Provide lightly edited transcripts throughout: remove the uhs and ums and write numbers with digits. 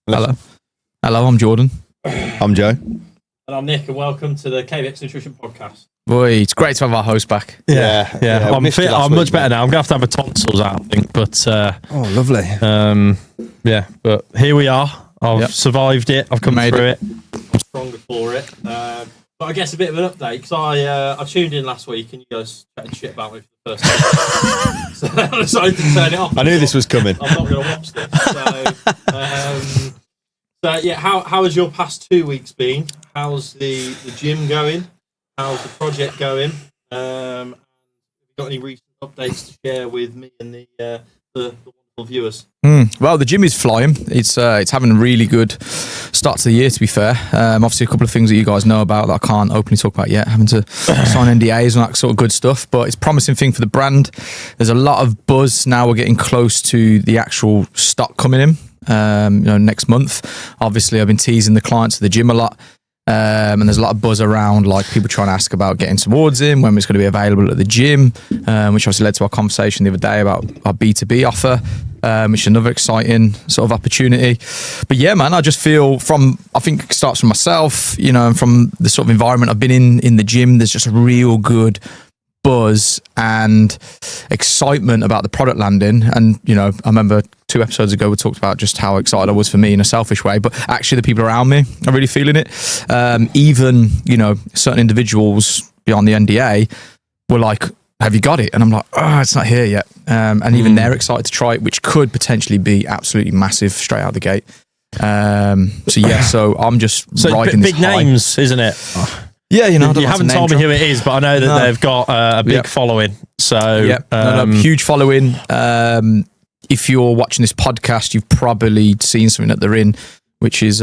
Hello. Hello, I'm Jordan. I'm Joe. And I'm Nick, and welcome to the KBX Nutrition Podcast. Boy, it's great to have our host back. Yeah. I'm much better now. I'm going to have my tonsils out, I think. But oh, lovely. But here we are. I've survived it. I've come through it. I'm stronger for it. But I guess a bit of an update, because I tuned in last week and you guys chatted shit about me for the first time. So I decided to turn it off. I knew this was coming. I'm not going to watch this. How has your past 2 weeks been? How's the gym going? How's the project going? Have you got any recent updates to share with me and the wonderful viewers? Well, the gym is flying. It's having a really good start to the year, to be fair. Obviously, a couple of things that you guys know about that I can't openly talk about yet, having to sign NDAs and that sort of good stuff, but it's a promising thing for the brand. There's a lot of buzz now. We're getting close to the actual stock coming in next month. Obviously, I've been teasing the clients of the gym a lot. And there's a lot of buzz around, like people trying to ask about getting towards him, when it's going to be available at the gym, which obviously led to our conversation the other day about our B2B offer, which is another exciting sort of opportunity. But yeah, man, I just feel I think it starts from myself, and from the sort of environment I've been in the gym, there's just a real good buzz and excitement about the product landing. And I remember 2 episodes ago we talked about just how excited I was for me in a selfish way, but actually the people around me are really feeling it. Even certain individuals beyond the NDA were like, have you got it? And I'm like, it's not here yet. And even they're excited to try it, which could potentially be absolutely massive straight out the gate. So I'm just riding this big names, isn't it? Yeah, you haven't told me who it is, but I know that they've got a big following. So huge following. If you're watching this podcast, you've probably seen something that they're in, which is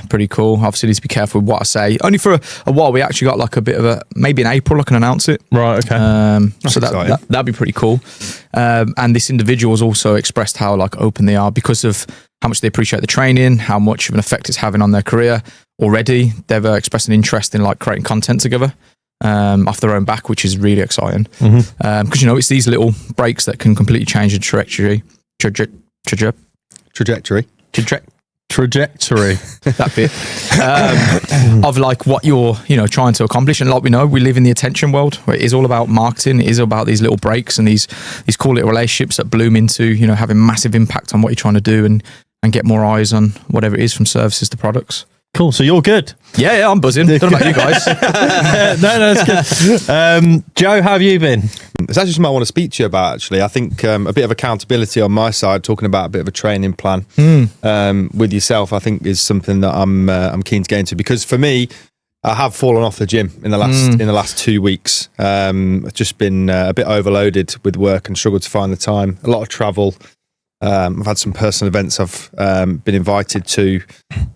pretty cool. Obviously, need to be careful with what I say. Only for a while, we actually got like a bit of maybe in April I can announce it. Right, okay. So that'd be pretty cool. And this individual has also expressed how open they are because of how much they appreciate the training, how much of an effect it's having on their career. Already, they've expressed an interest in creating content together off their own back, which is really exciting. Because it's these little breaks that can completely change the trajectory. Trajectory. That bit of what you're trying to accomplish. And we know, we live in the attention world where it is all about marketing. It is about these little breaks and these cool little relationships that bloom into having massive impact on what you're trying to do and get more eyes on whatever it is, from services to products. Cool. So you're good. Yeah, I'm buzzing. Don't know about you guys. No, it's good. Joe, how have you been? It's actually something I want to speak to you about, actually. I think a bit of accountability on my side, talking about a bit of a training plan with yourself, I think is something that I'm keen to get into, because for me, I have fallen off the gym in the last 2 weeks. I've just been a bit overloaded with work and struggled to find the time. A lot of travel. I've had some personal events I've been invited to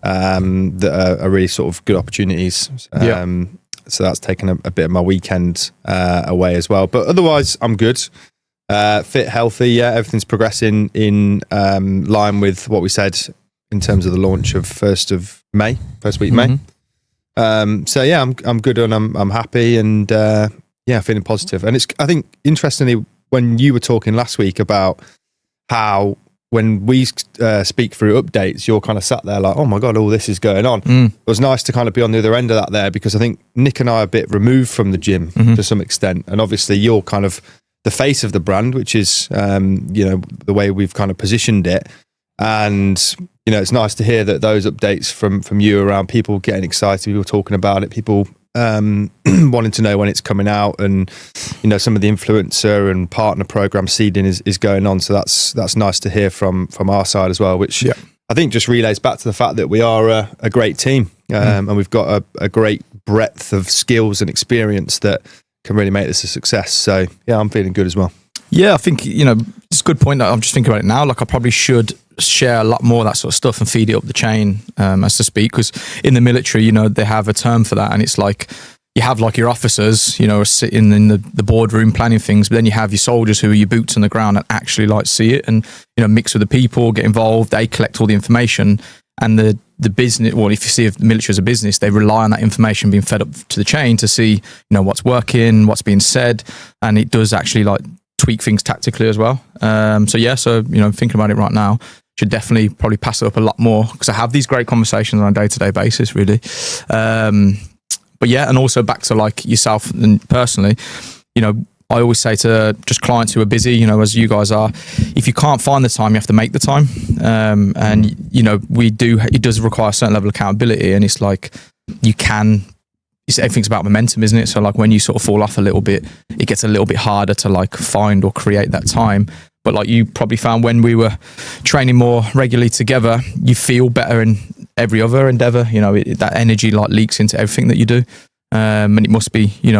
that are really sort of good opportunities. So that's taken a bit of my weekend away as well. But otherwise, I'm good. Fit, healthy. Yeah, everything's progressing in line with what we said in terms of the launch of first week May. I'm good and I'm happy and feeling positive. And I think interestingly, when you were talking last week about how when we speak through updates, you're kind of sat there like, oh my God, all this is going on. It was nice to kind of be on the other end of that there, because I think Nick and I are a bit removed from the gym to some extent. And obviously you're kind of the face of the brand, which is, the way we've kind of positioned it. And, it's nice to hear that those updates from you around people getting excited, people talking about it, people wanting to know when it's coming out, and some of the influencer and partner program seeding is going on. So that's nice to hear from our side as well, which I think just relays back to the fact that we are a great team and we've got a great breadth of skills and experience that can really make this a success. So yeah, I'm feeling good as well. Yeah, I think it's a good point. I'm just thinking about it now. I probably should share a lot more of that sort of stuff and feed it up the chain, as to speak, because in the military, they have a term for that, and it's you have your officers, sitting in the boardroom planning things, but then you have your soldiers who are your boots on the ground and actually see it and mix with the people, get involved. They collect all the information, and the business. Well, if you see if the military as a business, they rely on that information being fed up to the chain to see what's working, what's being said, and it does actually tweak things tactically as well. So thinking about it right now, should definitely probably pass it up a lot more, because I have these great conversations on a day-to-day basis, really. But yeah, and also back to like yourself and personally, you know, I always say to just clients who are busy, you know, as you guys are, if you can't find the time, you have to make the time. And, you know, it does require a certain level of accountability, and it's like, everything's about momentum, isn't it? So like when you sort of fall off a little bit, it gets a little bit harder to like find or create that time. But like you probably found when we were training more regularly together, you feel better in every other endeavor. You know, that energy like leaks into everything that you do. And it must be, you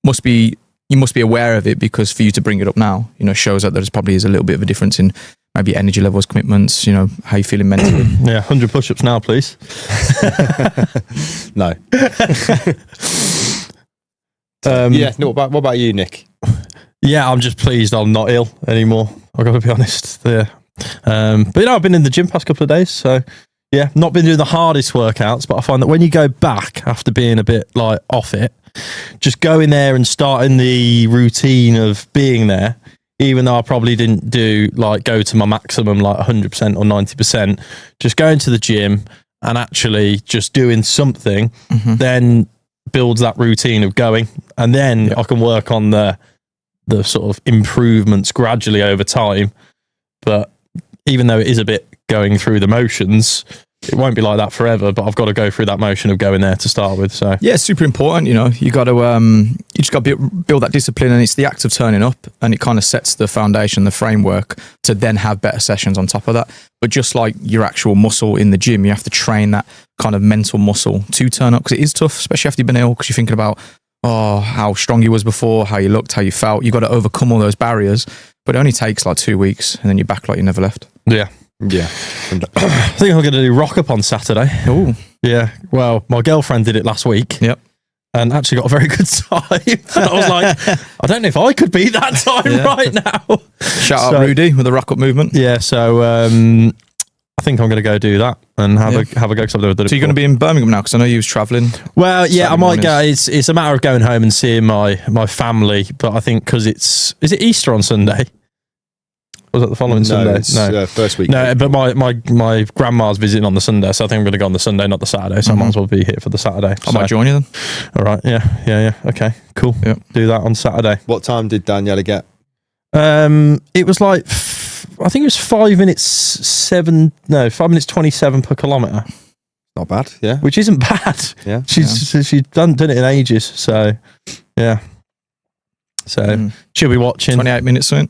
must be aware of it, because for you to bring it up now, you know, shows that there probably is a little bit of a difference in maybe energy levels, commitments, you know, how you feeling mentally. Yeah, 100 push-ups now, please. No. What about you, Nick? Yeah, I'm just pleased I'm not ill anymore. I've got to be honest. Yeah. But you know, I've been in the gym past couple of days, so yeah, not been doing the hardest workouts, but I find that when you go back after being a bit like off it, just going there and starting the routine of being there, even though I probably didn't go to my maximum like 100% or 90%, just going to the gym and actually just doing something, then builds that routine of going, and then I can work on the sort of improvements gradually over time. But even though it is a bit going through the motions, it won't be like that forever, but I've got to go through that motion of going there to start with. So yeah, it's super important. You know, you got to you just got to build that discipline, and it's the act of turning up, and it kind of sets the foundation, the framework to then have better sessions on top of that. But just like your actual muscle in the gym, you have to train that kind of mental muscle to turn up, because it is tough, especially after you've been ill, because you're thinking about how strong you was before, how you looked, how you felt. You got to overcome all those barriers, but it only takes like 2 weeks, and then you're back like you never left. Yeah. Yeah. I think I'm going to do rock up on Saturday. Oh, yeah. Well, my girlfriend did it last week. Yep. And actually got a very good time. And I was like, I don't know if I could beat that time right now. Shout out Rudy with the rock up movement. Yeah. So I think I'm going to go do that and have a go. Because I've never done it. So you're going to be in Birmingham now? Because I know you was travelling. Well, yeah, I might go. It's a matter of going home and seeing my family. But I think because is it Easter on Sunday? Was it the following Sunday? No, first week. No, but my grandma's visiting on the Sunday, so I think I'm going to go on the Sunday, not the Saturday. So I might as well be here for the Saturday. I might join you then. All right, yeah. Okay, cool. Yep. Do that on Saturday. What time did Daniela get? It was like I think it was 5 minutes 27 per kilometre. Not bad, yeah. Which isn't bad. Yeah, she's done it in ages. So yeah. So she'll be watching. 28 minutes soon.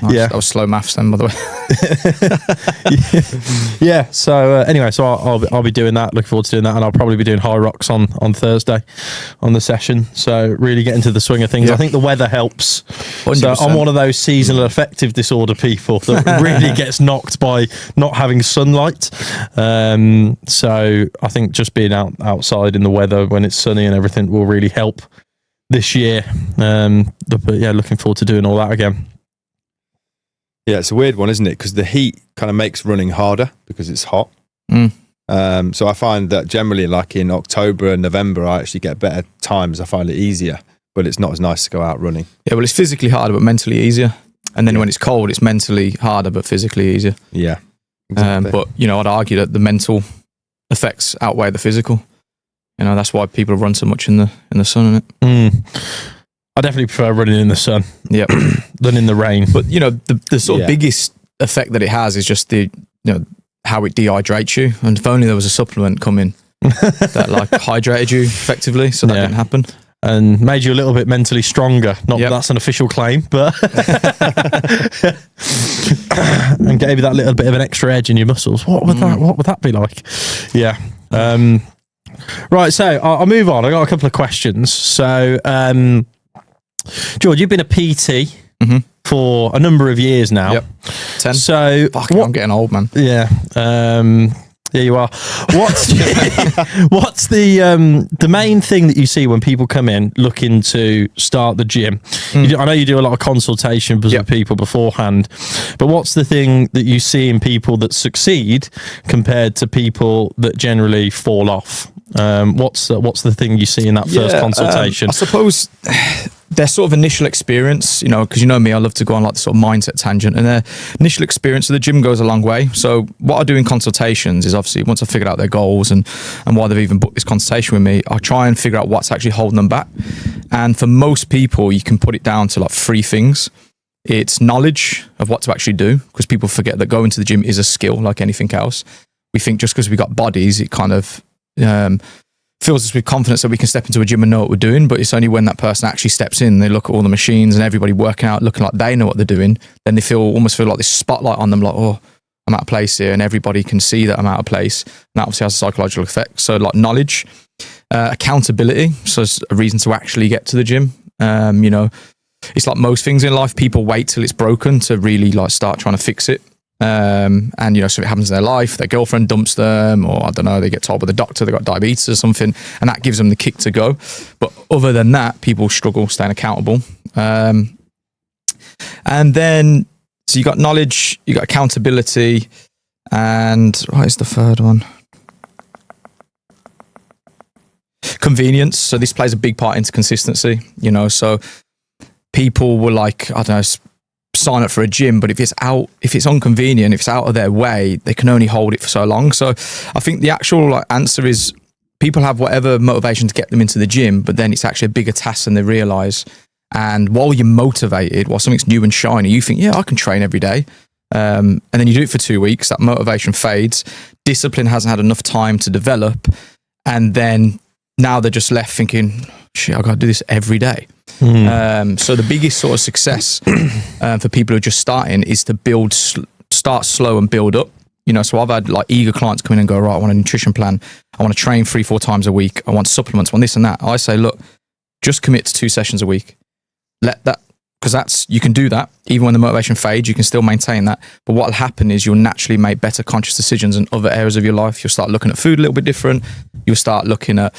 Nice. Yeah, that was slow maths then, by the way. Yeah. So anyway, so I'll be doing that. Looking forward to doing that, and I'll probably be doing high rocks on Thursday on the session. So really get into the swing of things. I think the weather helps. 100%. So I'm one of those seasonal affective disorder people that really gets knocked by not having sunlight. So I think just being outside in the weather when it's sunny and everything will really help this year. But yeah, looking forward to doing all that again. Yeah, it's a weird one, isn't it? Because the heat kind of makes running harder because it's hot. So I find that generally, like in October and November, I actually get better times. I find it easier, but it's not as nice to go out running. Yeah, well, it's physically harder, but mentally easier. And then when it's cold, it's mentally harder, but physically easier. Yeah, exactly. But, you know, I'd argue that the mental effects outweigh the physical. You know, that's why people run so much in the sun, isn't it? I definitely prefer running in the sun than in the rain. But, you know, the sort of biggest effect that it has is just how it dehydrates you. And if only there was a supplement coming that like hydrated you effectively, so that didn't happen. And made you a little bit mentally stronger. Not that that's an official claim, but and gave you that little bit of an extra edge in your muscles. What would that be like? Yeah. Right, so I'll move on. I got a couple of questions. So George, you've been a PT for a number of years now. Yep. 10. So I'm getting old, man. Yeah. Yeah, you are. What's the main thing that you see when people come in looking to start the gym? I know you do a lot of consultation with people beforehand, but what's the thing that you see in people that succeed compared to people that generally fall off? What's the thing you see in that first consultation? I suppose their sort of initial experience, because you know me, I love to go on like the sort of mindset tangent, and their initial experience of the gym goes a long way. So what I do in consultations is obviously once I've figured out their goals and why they've even booked this consultation with me, I try and figure out what's actually holding them back. And for most people, you can put it down to like 3 things. It's knowledge of what to actually do, because people forget that going to the gym is a skill like anything else. We think just because we got bodies, it kind of fills us with confidence that we can step into a gym and know what we're doing. But it's only when that person actually steps in, they look at all the machines and everybody working out, looking like they know what they're doing, then they almost feel like this spotlight on them, like, oh, I'm out of place here, and everybody can see that I'm out of place. And that obviously has a psychological effect. So like knowledge, accountability, so it's a reason to actually get to the gym. It's like most things in life, people wait till it's broken to really like start trying to fix it. And something happens in their life, their girlfriend dumps them, or I don't know, they get told by the doctor they've got diabetes or something, and that gives them the kick to go. But other than that, people struggle staying accountable. And then, so you got knowledge, you got accountability, and what is the third one? Convenience. So this plays a big part into consistency, so people will like, I don't know, sign up for a gym, but if it's inconvenient, if it's out of their way, they can only hold it for so long. So I think the actual answer is people have whatever motivation to get them into the gym, but then it's actually a bigger task than they realize. And while you're motivated, while something's new and shiny, you think, yeah, I can train every day. And then you do it for 2 weeks, that motivation fades, discipline hasn't had enough time to develop, and then now they're just left thinking, shit, I've got to do this every day. So the biggest sort of success for people who are just starting is to start slow and build up. So I've had like eager clients come in and go, right, I want a nutrition plan. I want to train 3-4 times a week. I want supplements, I want this and that. I say, look, just commit to 2 sessions a week. Let that, because you can do that. Even when the motivation fades, you can still maintain that. But what will happen is you'll naturally make better conscious decisions in other areas of your life. You'll start looking at food a little bit different. You'll start looking at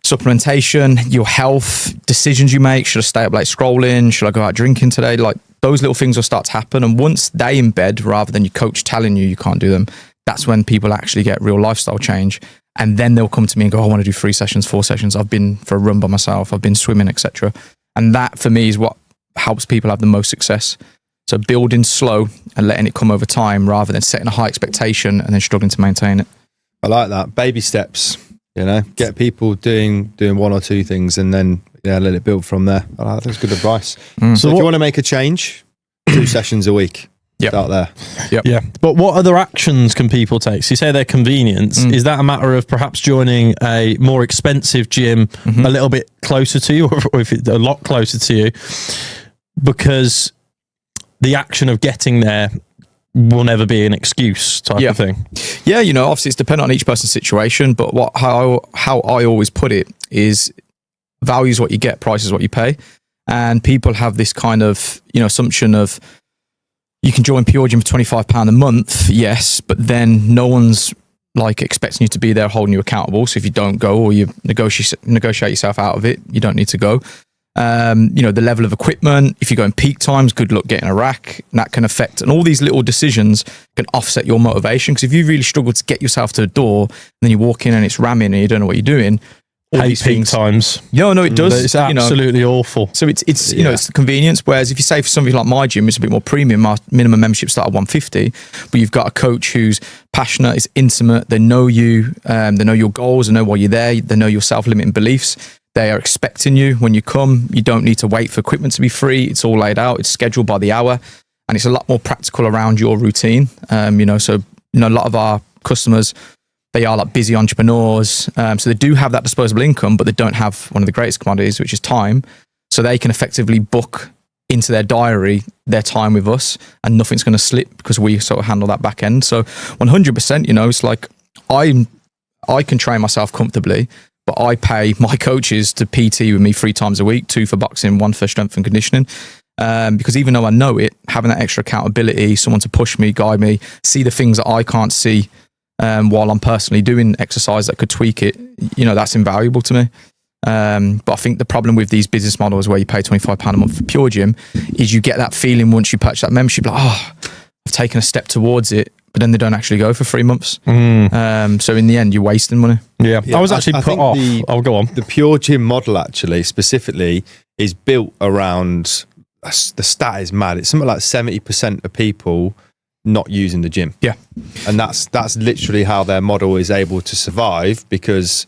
supplementation, your health, decisions you make. Should I stay up late scrolling? Should I go out drinking today? Like those little things will start to happen. And once they embed, rather than your coach telling you can't do them, that's when people actually get real lifestyle change. And then they'll come to me and go, I want to do 3 sessions, 4 sessions. I've been for a run by myself. I've been swimming, etc. And that for me is what helps people have the most success. So building slow and letting it come over time rather than setting a high expectation and then struggling to maintain it. I like that. Baby steps. Get people doing 1 or 2 things and then let it build from there. I think that's good advice. So if you want to make a change, 2 sessions a week. Yep. Start there. Yep. Yeah. But what other actions can people take? So you say their convenience. Is that a matter of perhaps joining a more expensive gym a little bit closer to you, or if it's a lot closer to you, because the action of getting there will never be an excuse type of thing? Yeah, obviously it's dependent on each person's situation, but how I always put it is value is what you get, price is what you pay. And people have this kind of, assumption of you can join Pure Gym for £25 a month, yes, but then no one's like expecting you to be there holding you accountable. So if you don't go or you negotiate yourself out of it, you don't need to go. The level of equipment, if you go in peak times, good luck getting a rack, and that can affect, and all these little decisions can offset your motivation. Because if you really struggle to get yourself to the door, and then you walk in and it's ramming and you don't know what you're doing, all these peak things. times. No, it does. It's absolutely awful. So it's it's the convenience. Whereas if you say for something like my gym, it's a bit more premium. Our minimum membership start at $150, but you've got a coach who's passionate, is intimate. They know you, they know your goals, they know why you're there, they know your self-limiting beliefs. They are expecting you when you come. You don't need to wait for equipment to be free. It's all laid out. It's scheduled by the hour, and it's a lot more practical around your routine. A lot of our customers, they are like busy entrepreneurs. So they do have that disposable income, but they don't have one of the greatest commodities, which is time. So they can effectively book into their diary their time with us, and nothing's going to slip because we sort of handle that back end. So 100%, it's like I can train myself comfortably, but I pay my coaches to PT with me 3 times a week, 2 for boxing, 1 for strength and conditioning. Because even though I know it, having that extra accountability, someone to push me, guide me, see the things that I can't see while I'm personally doing exercise that could tweak it, that's invaluable to me. But I think the problem with these business models where you pay £25 a month for Pure Gym is you get that feeling once you purchase that membership, like, I've taken a step towards it. but then they don't actually go for 3 months. So in the end, you're wasting money. Yeah, I was actually I put think off. I'll go on. The pure gym model actually specifically is built around the stat is mad. It's something like 70% of people not using the gym. Yeah. And that's literally how their model is able to survive, because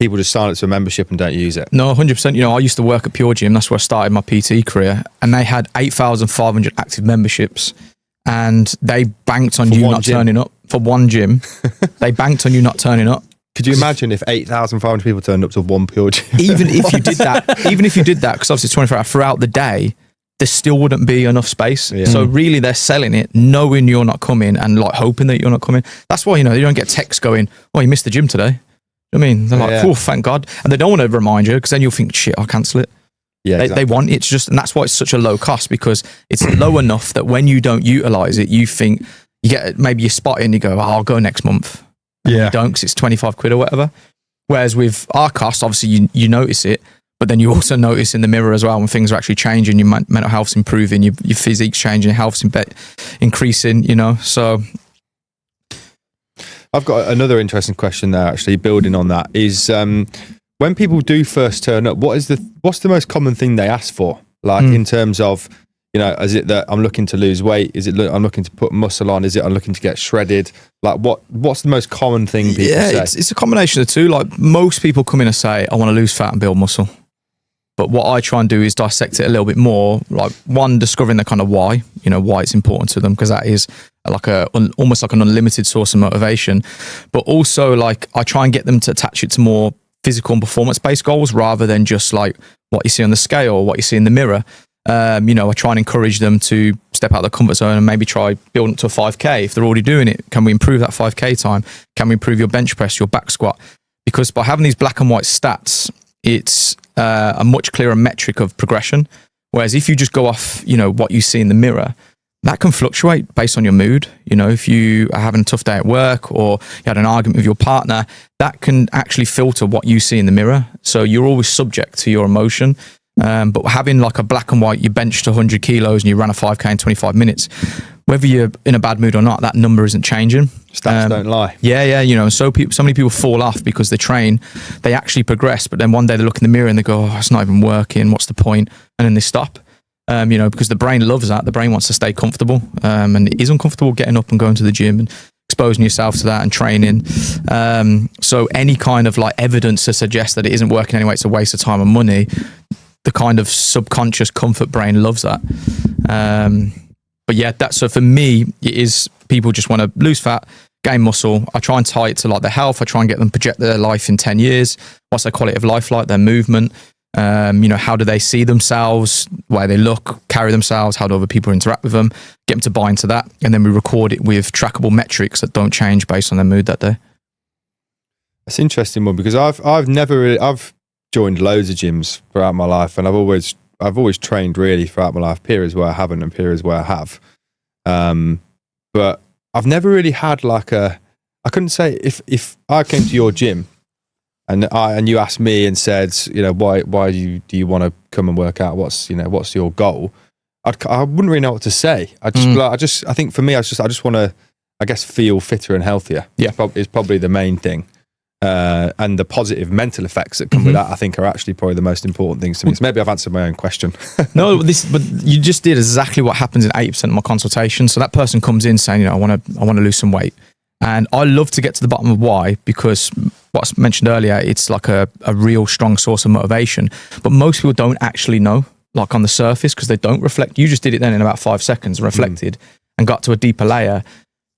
people just sign up to a membership and don't use it. No, 100%. You know, I used to work at Pure Gym. That's where I started my PT career. And they had 8,500 active memberships. And they banked on For you one not gym. turning up. For one gym. They banked on you not turning up. Could you imagine if 8,500 people turned up to one pure gym? Even if you did that, because obviously it's 24 hours throughout the day, there still wouldn't be enough space. Yeah. So really they're selling it knowing you're not coming and like hoping that you're not coming. That's why, you know, you don't get texts going, oh, you missed the gym today. I mean, they're like, Yeah. oh, thank God. And they don't want to remind you, because then you'll think, shit, I'll cancel it. Yeah, They want it's just, and that's why it's such a low cost, because it's low enough that when you don't utilize it, you think you get maybe you spot it and you go, oh, I'll go next month. And Yeah. you don't, because it's 25 quid or whatever. Whereas with our cost, obviously you notice it, but then you also notice in the mirror as well when things are actually changing, your mental health's improving, your physique's changing, your health's increasing, you know. So I've got another interesting question there, actually, building on that, is when people do first turn up, what's the most common thing they ask for? Like in terms of, you know, is it that I'm looking to lose weight? Is it I'm looking to put muscle on? Is it I'm looking to get shredded? Like what's the most common thing people say? It's a combination of the two. Like most people come in and say, I want to lose fat and build muscle. But what I try and do is dissect it a little bit more. Like one, discovering the kind of why, you know, why it's important to them, because that is like almost like an unlimited source of motivation. But also like I try and get them to attach it to more physical and performance-based goals rather than just like what you see on the scale or what you see in the mirror. You know, I try and encourage them to step out of their comfort zone and maybe try building up to a 5K. If they're already doing it, can we improve that 5K time? Can we improve your bench press, your back squat? Because by having these black and white stats, it's a much clearer metric of progression. Whereas if you just go off, you know, what you see in the mirror, that can fluctuate based on your mood. You know, if you are having a tough day at work or you had an argument with your partner, that can actually filter what you see in the mirror. So you're always subject to your emotion. But having like a black and white, you benched 100 kilos and you ran a 5K in 25 minutes, whether you're in a bad mood or not, that number isn't changing. Stats don't lie. Yeah, you know, so many people fall off because they train, they actually progress, but then one day they look in the mirror and they go, oh, it's not even working, what's the point? And then they stop, you know, because the brain loves that. The brain wants to stay comfortable, and it is uncomfortable getting up and going to the gym and exposing yourself to that and training. So any kind of like evidence to suggest that it isn't working anyway, it's a waste of time and money, the kind of subconscious comfort brain loves that. But yeah, so for me, it is people just want to lose fat, gain muscle. I try and tie it to like their health. I try and get them project their life in 10 years. What's their quality of life like, their movement? You know, how do they see themselves, where they look, carry themselves, how do other people interact with them, get them to buy into that. And then we record it with trackable metrics that don't change based on their mood that day. That's an interesting one, because I've joined loads of gyms throughout my life, and I've always trained really throughout my life. Periods where I haven't and periods where I have. But I've never really had like I couldn't say if I came to your gym and you asked me and said, you know, why do you want to come and work out? What's your goal? I wouldn't really know what to say. I think for me, I just want to, I guess, feel fitter and healthier. Yeah. It's probably the main thing. And the positive mental effects that come with that, I think, are actually probably the most important things to me. So maybe I've answered my own question. No, but you just did exactly what happens in 80% of my consultations. So that person comes in saying, you know, I want to lose some weight. And I love to get to the bottom of why, because what I mentioned earlier, it's like a real strong source of motivation. But most people don't actually know, like on the surface, because they don't reflect. You just did it then in about 5 seconds, reflected and got to a deeper layer.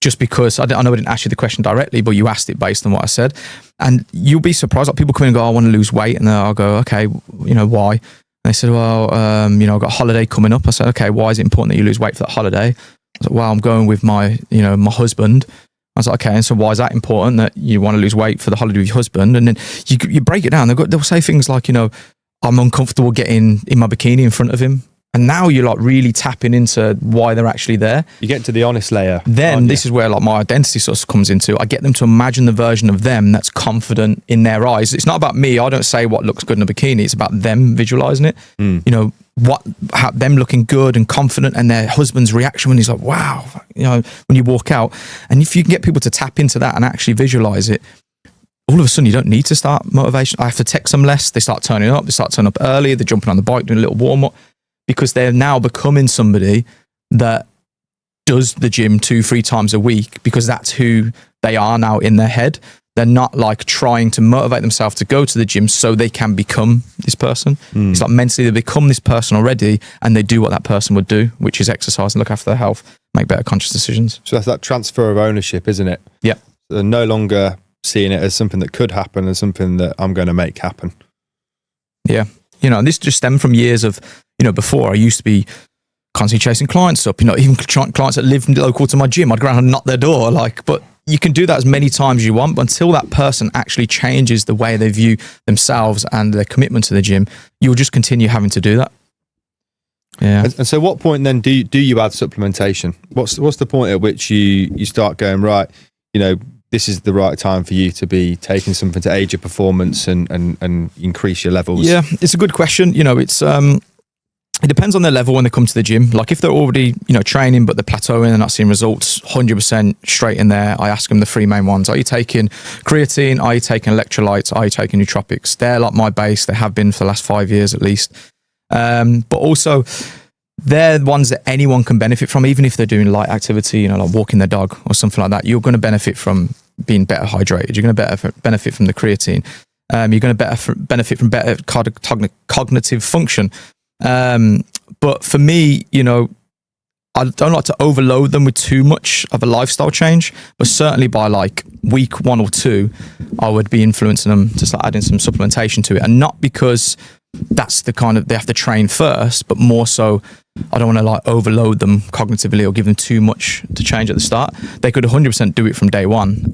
Just because I know I didn't ask you the question directly, but you asked it based on what I said. And you'll be surprised. Like people come in and go, I want to lose weight. And then I'll go, okay, you know, why? And they said, well, you know, I've got a holiday coming up. I said, okay, why is it important that you lose weight for that holiday? I was like, well, I'm going with my husband. I was like, okay, and so why is that important that you want to lose weight for the holiday with your husband? And then you break it down. They'll say things like, you know, I'm uncomfortable getting in my bikini in front of him. And now you're like really tapping into why they're actually there. You get to the honest layer. Then this is where like my identity sort of comes into. I get them to imagine the version of them that's confident in their eyes. It's not about me. I don't say what looks good in a bikini. It's about them visualizing it. You know, them looking good and confident, and their husband's reaction when he's like, wow, when you walk out. And if you can get people to tap into that and actually visualize it, all of a sudden you don't need to start motivation. I have to text them less. They start turning up early. They're jumping on the bike, doing a little warm up, because they're now becoming somebody that does the gym 2-3 times a week, because that's who they are now in their head. They're not like trying to motivate themselves to go to the gym so they can become this person. It's like mentally they become this person already, and they do what that person would do, which is exercise and look after their health, make better conscious decisions. So that's that transfer of ownership, isn't it? Yeah. So they're no longer seeing it as something that could happen, as something that I'm going to make happen. Yeah. And this just stemmed from years of, before I used to be constantly chasing clients up, even clients that live local to my gym. I'd go around and knock their door, but you can do that as many times as you want, but until that person actually changes the way they view themselves and their commitment to the gym, you'll just continue having to do that. Yeah. And so what point then do you add supplementation? What's the point at which you start going, right, this is the right time for you to be taking something to aid your performance and increase your levels? Yeah, it's a good question. It depends on their level when they come to the gym. Like if they're already, training, but they're plateauing and not seeing results, 100% straight in there. I ask them the 3 main ones. Are you taking creatine? Are you taking electrolytes? Are you taking nootropics? They're like my base. They have been for the last 5 years at least. But also they're the ones that anyone can benefit from, even if they're doing light activity, like walking their dog or something like that. You're going to benefit from being better hydrated. You're going to benefit from the creatine. You're going to benefit from better cognitive function. But for me, I don't like to overload them with too much of a lifestyle change, but certainly by like week 1 or 2, I would be influencing them to start adding some supplementation to it. And not because that's the kind of, they have to train first, but more so I don't want to like overload them cognitively or give them too much to change at the start. They could 100% do it from day one.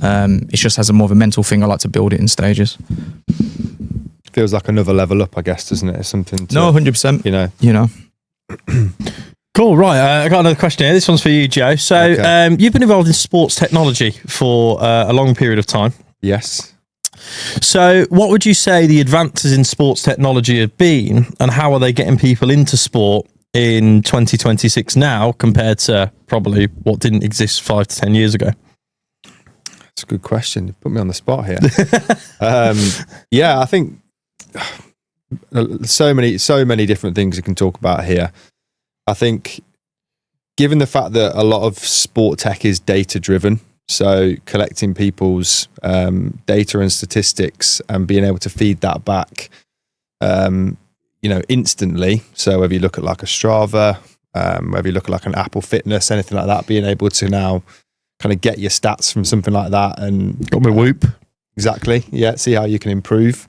It's just as a more of a mental thing. I like to build it in stages. Feels like another level up, I guess, doesn't it? It's something to, no, 100%. Cool, right. I got another question here. This one's for you, Joe. So Okay. You've been involved in sports technology for a long period of time. Yes. So what would you say the advances in sports technology have been, and how are they getting people into sport in 2026 now compared to probably what didn't exist 5 to 10 years ago? That's a good question. You put me on the spot here. Yeah, I think so many different things you can talk about here. I think given the fact that a lot of sport tech is data driven, so collecting people's data and statistics and being able to feed that back, instantly. So whether you look at like a Strava, whether you look at like an Apple Fitness, anything like that, being able to now kind of get your stats from something like that and Got my Whoop. Exactly. Yeah. See how you can improve.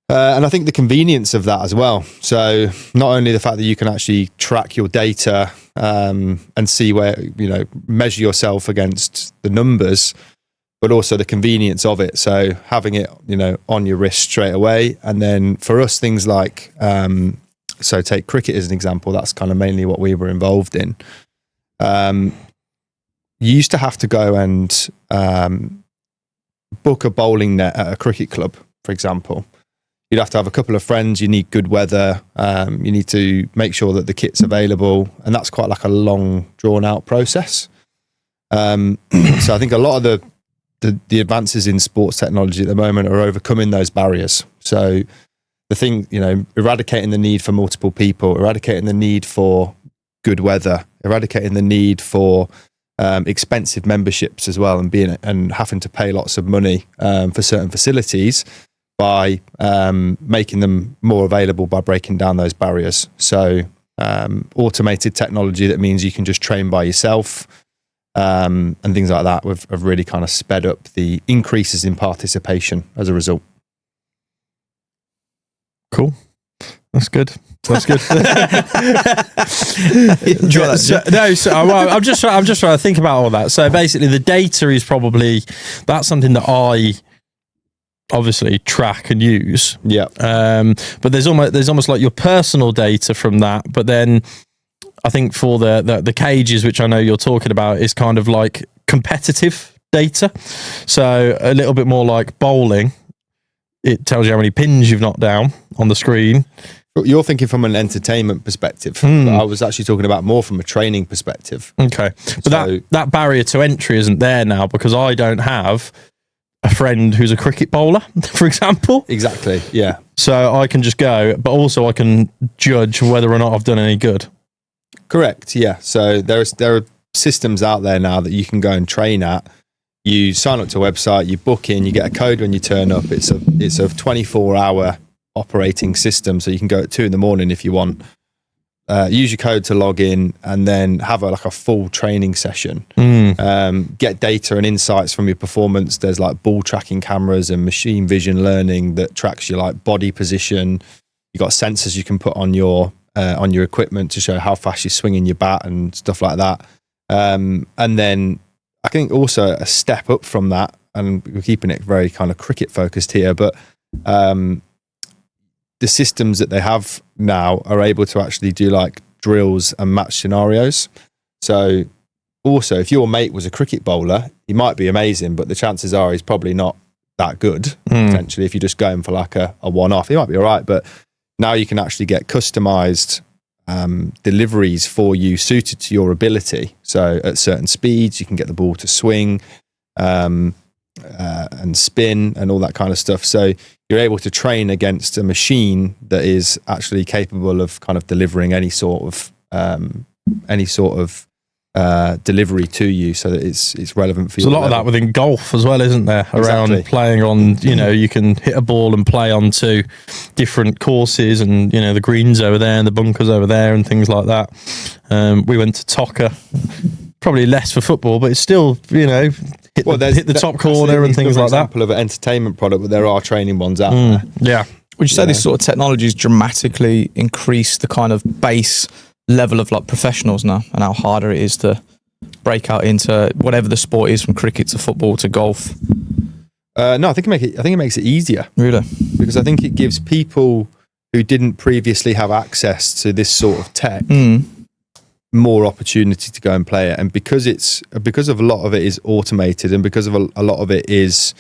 And I think the convenience of that as well. So not only the fact that you can actually track your data and see where, measure yourself against the numbers, but also the convenience of it. So having it, on your wrist straight away. And then for us, things like, so take cricket as an example, that's kind of mainly what we were involved in. You used to have to go and book a bowling net at a cricket club, for example. You'd have to have a couple of friends. You need good weather. You need to make sure that the kit's available, and that's quite like a long, drawn-out process. So I think a lot of the advances in sports technology at the moment are overcoming those barriers. So the thing, eradicating the need for multiple people, eradicating the need for good weather, eradicating the need for expensive memberships as well, and having to pay lots of money for certain facilities, by making them more available by breaking down those barriers. So automated technology that means you can just train by yourself and things like that have really kind of sped up the increases in participation as a result. Cool. That's good. That's good. Enjoy that. I'm just trying to think about all that. So basically, the data is probably that's something that I obviously track and use. Yeah. But there's almost like your personal data from that. But then I think for the cages, which I know you're talking about, is kind of like competitive data. So a little bit more like bowling. It tells you how many pins you've knocked down on the screen. You're thinking from an entertainment perspective. But I was actually talking about more from a training perspective. Okay. But that barrier to entry isn't there now because I don't have a friend who's a cricket bowler, for example. Exactly, yeah. So I can just go, but also I can judge whether or not I've done any good. Correct, yeah. So there are systems out there now that you can go and train at. You sign up to a website, you book in, you get a code when you turn up. It's a 24-hour operating system, so you can go at 2 a.m. if you want. Use your code to log in, and then have a full training session. Get data and insights from your performance. There's like ball tracking cameras and machine vision learning that tracks your like body position. You got sensors you can put on your equipment to show how fast you're swinging your bat and stuff like that. And then I think also a step up from that, and we're keeping it very kind of cricket focused here, but the systems that they have now are able to actually do like drills and match scenarios. So also, if your mate was a cricket bowler, he might be amazing, but the chances are he's probably not that good, potentially, if you're just going for like a one-off. He might be all right, but now you can actually get customized deliveries for you suited to your ability. So at certain speeds, you can get the ball to swing and spin and all that kind of stuff. So you're able to train against a machine that is actually capable of kind of delivering any sort of delivery to you, so that it's relevant for you. There's a lot of that within golf as well, isn't there? Around playing on, you can hit a ball and play onto different courses, and the greens over there and the bunkers over there and things like that. We went to Tocker, probably less for football, but it's still hit the top corner and things like that. Example of an entertainment product, but there are training ones out there. Yeah. Would you say this sort of technology has dramatically increased the kind of base level of like professionals now, and how harder it is to break out into whatever the sport is, from cricket to football to golf? No, I think it makes it easier. Really? Because I think it gives people who didn't previously have access to this sort of tech more opportunity to go and play it. And because of a lot of it is automated, and because of a lot of it is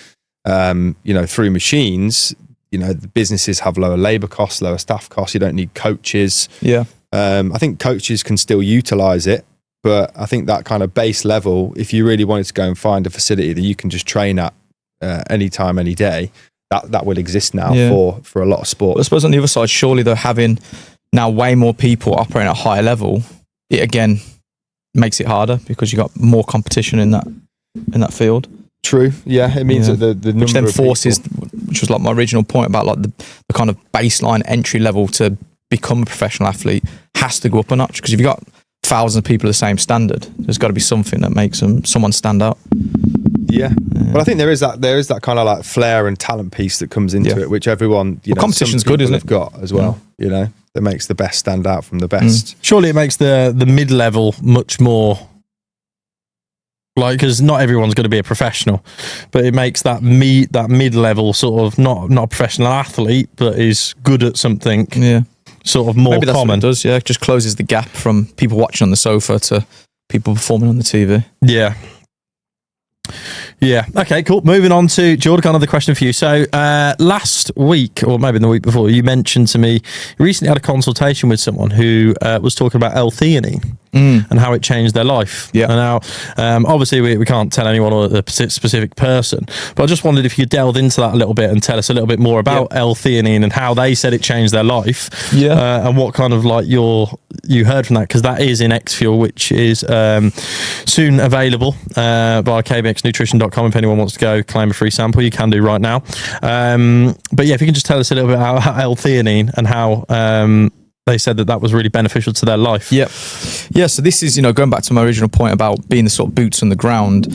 through machines, the businesses have lower labor costs, lower staff costs. You don't need coaches. Yeah. I think coaches can still utilize it, but I think that kind of base level, if you really wanted to go and find a facility that you can just train at any time, any day, that will exist now for a lot of sports. But I suppose on the other side, surely though, having now way more people operating at a higher level, it again makes it harder because you got more competition in that field. True. Yeah, it means that the number which then of forces, people, which was like my original point about like the kind of baseline entry level to become a professional athlete has to go up a notch, because if you've got thousands of people of the same standard, there's got to be something that makes someone stand out. Yeah. But I think there is that kind of like flair and talent piece that comes into it, which everyone, competition's good, isn't it? Have got as well. That makes the best stand out from the best. Surely it makes the mid-level much more, like, because not everyone's going to be a professional, but it makes that mid-level sort of not a professional athlete, but is good at something. Yeah. Sort of more Maybe that's common. What it does, it just closes the gap from people watching on the sofa to people performing on the TV. Yeah. Okay, cool. Moving on to Jordan, got another question for you. So last week, or maybe the week before, you mentioned to me you recently had a consultation with someone who was talking about L-theanine and how it changed their life. Yeah. And now, obviously, we can't tell anyone or a specific person, but I just wondered if you could delve into that a little bit and tell us a little bit more about L-theanine and how they said it changed their life. Yeah. And what kind of like you heard from that, because that is in X-Fuel, which is soon available via KBXnutrition.com. If anyone wants to go claim a free sample, you can do right now. But yeah, if you can just tell us a little bit about L-theanine and how they said that was really beneficial to their life. Yeah. So this is, going back to my original point about being the sort of boots on the ground.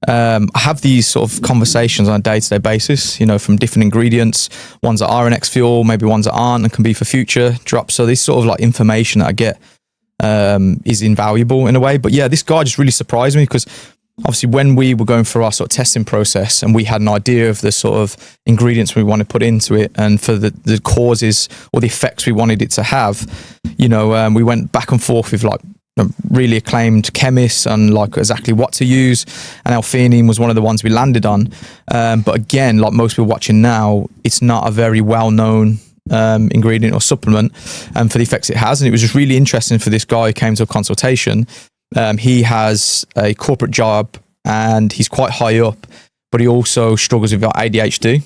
I have these sort of conversations on a day-to-day basis, from different ingredients, ones that are in X-Fuel, maybe ones that aren't and can be for future drops. So this sort of like information that I get is invaluable in a way. But yeah, this guy just really surprised me, because obviously when we were going through our sort of testing process and we had an idea of the sort of ingredients we want to put into it and for the causes or the effects we wanted it to have, we went back and forth with like really acclaimed chemists and like exactly what to use, and L-theanine was one of the ones we landed on. But again, like most people watching now, it's not a very well-known ingredient or supplement, and for the effects it has. And it was just really interesting for this guy who came to a consultation. He has a corporate job and he's quite high up, but he also struggles with ADHD.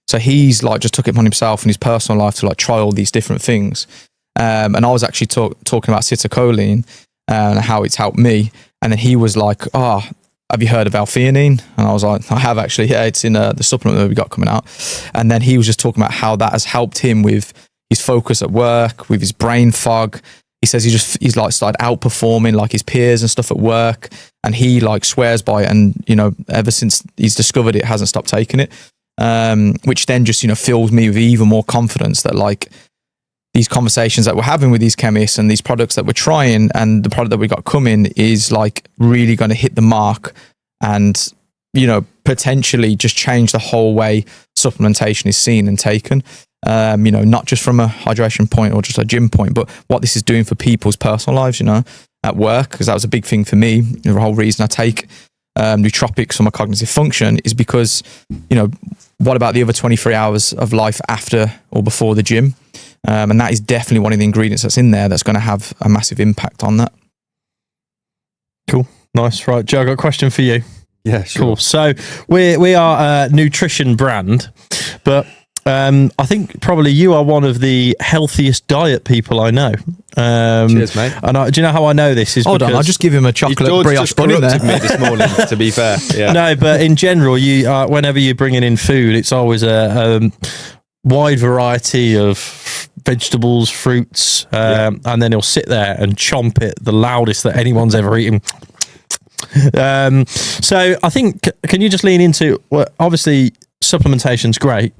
So he's like just took it upon himself in his personal life to like try all these different things. And I was actually talking about citicoline and how it's helped me. And then he was like, "Oh, have you heard of L-theanine?" And I was like, "I have actually. Yeah, it's in the supplement that we got coming out." And then he was just talking about how that has helped him with his focus at work, with his brain fog. He says he's like started outperforming like his peers and stuff at work, and he like swears by it. And you know, ever since he's discovered it, hasn't stopped taking it. Which then just fills me with even more confidence that like these conversations that we're having with these chemists and these products that we're trying and the product that we got coming is like really going to hit the mark and potentially just change the whole way supplementation is seen and taken. Not just from a hydration point or just a gym point, but what this is doing for people's personal lives, at work, because that was a big thing for me. The whole reason I take nootropics for my cognitive function is because, what about the other 23 hours of life after or before the gym? And that is definitely one of the ingredients that's in there that's going to have a massive impact on that. Cool. Nice. Right. Joe, I got a question for you. Yeah, sure. Cool. So we are a nutrition brand, but I think probably you are one of the healthiest diet people I know. Cheers, mate. And do you know how I know this? Hold on, I'll just give him a chocolate brioche bun in there. Me this morning, to be fair. Yeah. No, but in general, you whenever you're bringing in food, it's always a wide variety of vegetables, fruits, and then he'll sit there and chomp it the loudest that anyone's ever eaten. So I think, can you just lean into, well, obviously supplementation's great,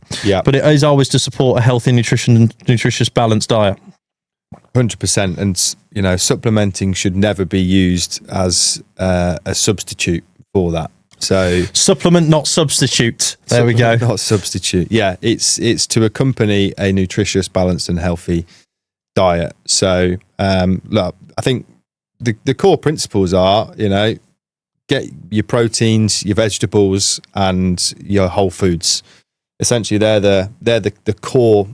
but it is always to support a healthy nutritious balanced diet. 100%. And supplementing should never be used as a substitute for that. So supplement, not substitute. There we go. Not substitute. Yeah, it's to accompany a nutritious, balanced, and healthy diet. So look, I think the core principles are, get your proteins, your vegetables, and your whole foods. Essentially, they're the core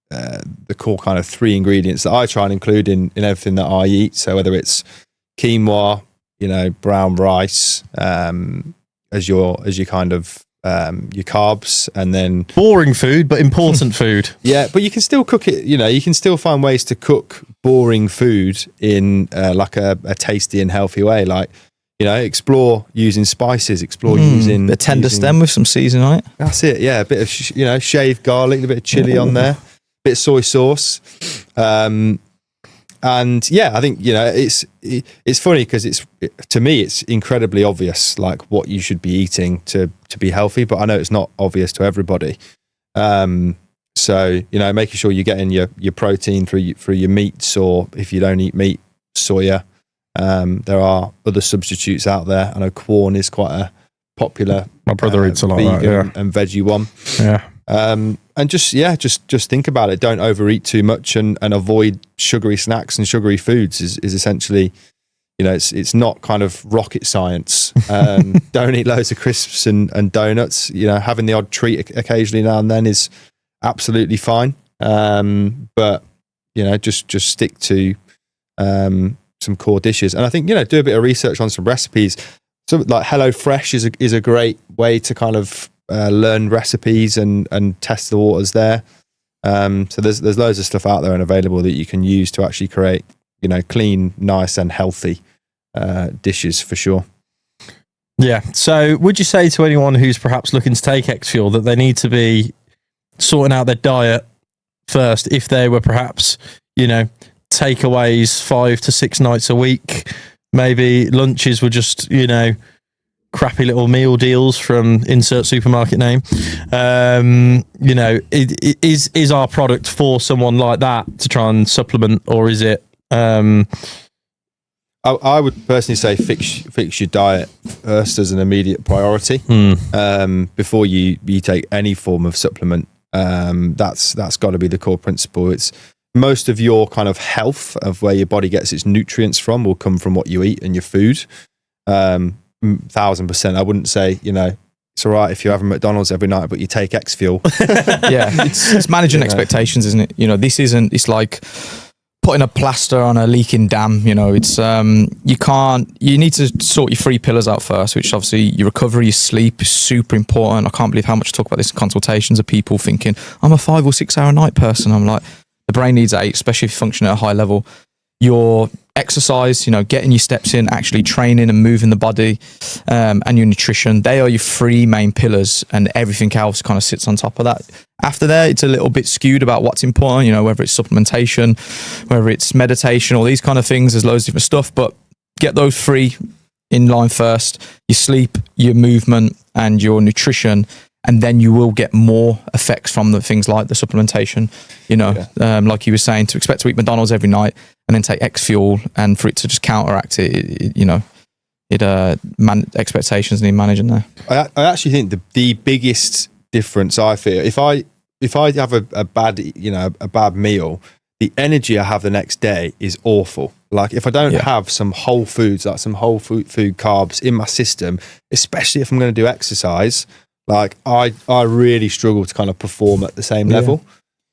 kind of three ingredients that I try and include in everything that I eat. So whether it's quinoa, brown rice, as your kind of your carbs, and then boring food but important food. Yeah, but you can still cook it. You can still find ways to cook boring food in like a tasty and healthy way. Like explore using spices, using the tender stem with some seasoning on it. That's it. Yeah, a bit of shaved garlic, a bit of chili on there, a bit of soy sauce. And yeah, I think it's funny because to me it's incredibly obvious like what you should be eating to be healthy, but I know it's not obvious to everybody. So making sure you're getting your protein through your meats, or if you don't eat meat, soya. There are other substitutes out there. I know Quorn is quite a popular. My brother eats a lot of that, yeah. And veggie one. Yeah. And just think about it. Don't overeat too much and avoid sugary snacks and sugary foods is essentially, it's not kind of rocket science. Don't eat loads of crisps and donuts. Having the odd treat occasionally now and then is absolutely fine. But just stick to some core dishes. And I think, do a bit of research on some recipes. So like HelloFresh is a great way to kind of learn recipes and test the waters there. So there's loads of stuff out there and available that you can use to actually create, clean, nice and healthy dishes for sure. Yeah. So would you say to anyone who's perhaps looking to take X-Fuel that they need to be sorting out their diet first if they were perhaps, takeaways 5 to 6 nights a week, maybe lunches were just, crappy little meal deals from insert supermarket name. Is our product for someone like that to try and supplement, or is it? I would personally say fix your diet first as an immediate priority before you take any form of supplement. That's got to be the core principle. It's most of your kind of health of where your body gets its nutrients from will come from what you eat and your food. 1,000%. I wouldn't say, it's all right if you're having McDonald's every night, but you take X Fuel. Yeah, it's managing expectations, isn't it? This isn't. It's like putting a plaster on a leaking dam. It's you need to sort your 3 pillars out first, which obviously your recovery, your sleep is super important. I can't believe how much I talk about this in consultations of people thinking I'm a 5 or 6 hour night person. I'm like, the brain needs 8, especially if you function at a high level. Your exercise, getting your steps in, actually training and moving the body, and your nutrition, they are your 3 main pillars, and everything else kind of sits on top of that. After that, it's a little bit skewed about what's important, whether it's supplementation, whether it's meditation, all these kind of things. There's loads of different stuff, but get those 3 in line first: your sleep, your movement, and your nutrition. And then you will get more effects from the things like the supplementation, like you were saying, to expect to eat McDonald's every night and then take X Fuel, and for it to just counteract expectations need managing there. I actually think the biggest difference I feel, if I have a bad meal, the energy I have the next day is awful. Like if I don't have some whole foods, like some whole food carbs in my system, especially if I'm going to do exercise, like I really struggle to kind of perform at the same level.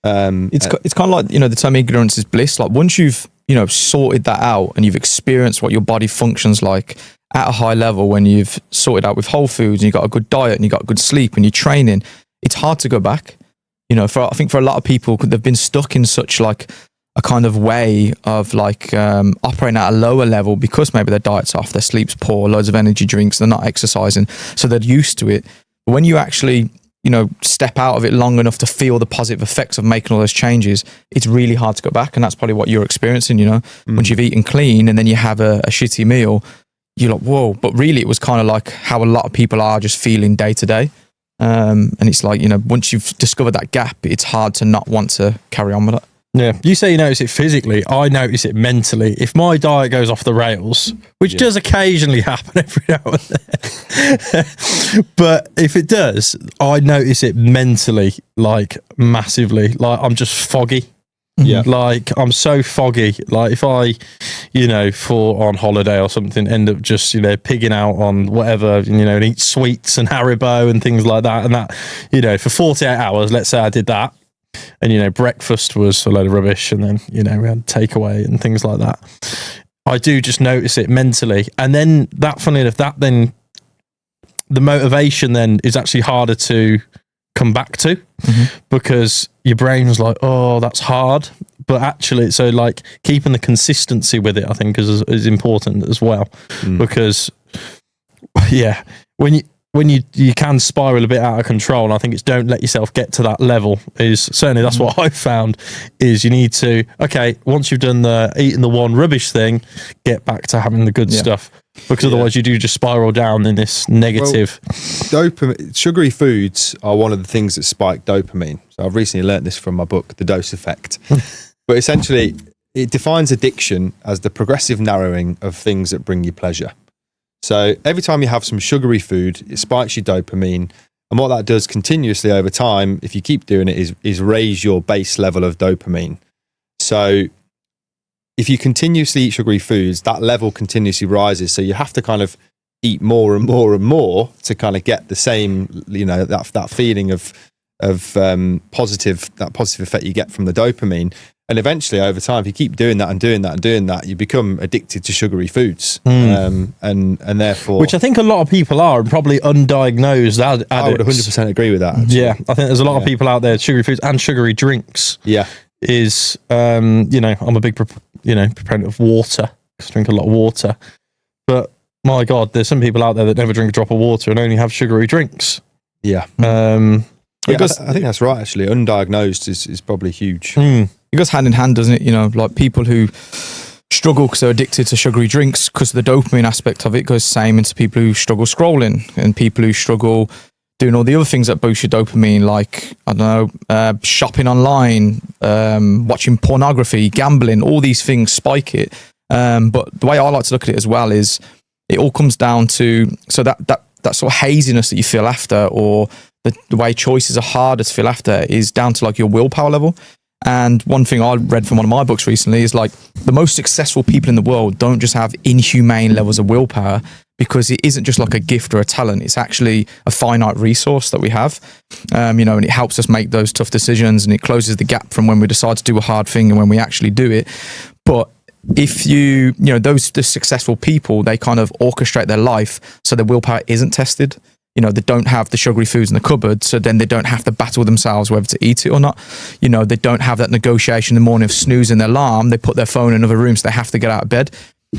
It's kind of like, the term ignorance is bliss. Like once you've, sorted that out and you've experienced what your body functions like at a high level, when you've sorted out with whole foods and you've got a good diet and you've got good sleep and you're training, it's hard to go back. I think for a lot of people, they've been stuck in such like a kind of way of like operating at a lower level because maybe their diet's off, their sleep's poor, loads of energy drinks, they're not exercising, so they're used to it. But when you actually, step out of it long enough to feel the positive effects of making all those changes, it's really hard to go back. And that's probably what you're experiencing, Once you've eaten clean and then you have a shitty meal, you're like, whoa. But really it was kind of like how a lot of people are just feeling day to day. And it's like, once you've discovered that gap, it's hard to not want to carry on with it. Yeah, you say you notice it physically. I notice it mentally. If my diet goes off the rails, which does occasionally happen every now and then, but if it does, I notice it mentally, like massively. Like I'm just foggy. Yeah, like I'm so foggy. Like if I, for on holiday or something, end up just pigging out on whatever, and eat sweets and Haribo and things like that, and that, for 48 hours, let's say I did that. And, breakfast was a load of rubbish. And then, we had takeaway and things like that. I do just notice it mentally. And then funny enough, then the motivation then is actually harder to come back to because your brain's like, oh, that's hard. But actually, so like keeping the consistency with it, I think is important as well. Because, when you can spiral a bit out of control, and I think it's don't let yourself get to that level is certainly that's what I've found is you need to, once you've done eating the one rubbish thing, get back to having the good stuff, because otherwise you do just spiral down in this negative. Dopamine, sugary foods are one of the things that spike dopamine. So I've recently learnt this from my book, The Dose Effect. But essentially it defines addiction as the progressive narrowing of things that bring you pleasure. So every time you have some sugary food, it spikes your dopamine. And what that does continuously over time, if you keep doing it, is raise your base level of dopamine. So if you continuously eat sugary foods, that level continuously rises. So you have to kind of eat more and more and more to kind of get the same, that feeling of positive effect you get from the dopamine. And eventually, over time, if you keep doing that and doing that and doing that, you become addicted to sugary foods, and therefore, which I think a lot of people are, and probably undiagnosed addicts. I would 100% agree with that. Actually. Yeah, I think there's a lot of people out there, sugary foods and sugary drinks. Yeah, is I'm a big proponent of water because I drink a lot of water, but my God, there's some people out there that never drink a drop of water and only have sugary drinks. Yeah, I think that's right. Actually, undiagnosed is probably huge. It goes hand in hand, doesn't it? Like people who struggle because they're addicted to sugary drinks because the dopamine aspect of it goes same into people who struggle scrolling and people who struggle doing all the other things that boost your dopamine, like, I don't know, shopping online, watching pornography, gambling, all these things spike it. But the way I like to look at it as well is it all comes down to, so that sort of haziness that you feel after, or the way choices are harder to feel after, is down to like your willpower level. And one thing I read from one of my books recently is like the most successful people in the world don't just have inhumane levels of willpower, because it isn't just like a gift or a talent. It's actually a finite resource that we have, and it helps us make those tough decisions, and it closes the gap from when we decide to do a hard thing and when we actually do it. But if the successful people, they kind of orchestrate their life so their willpower isn't tested. They don't have the sugary foods in the cupboard, so then they don't have to battle themselves whether to eat it or not. They don't have that negotiation in the morning of snoozing their alarm. They put their phone in another room, so they have to get out of bed.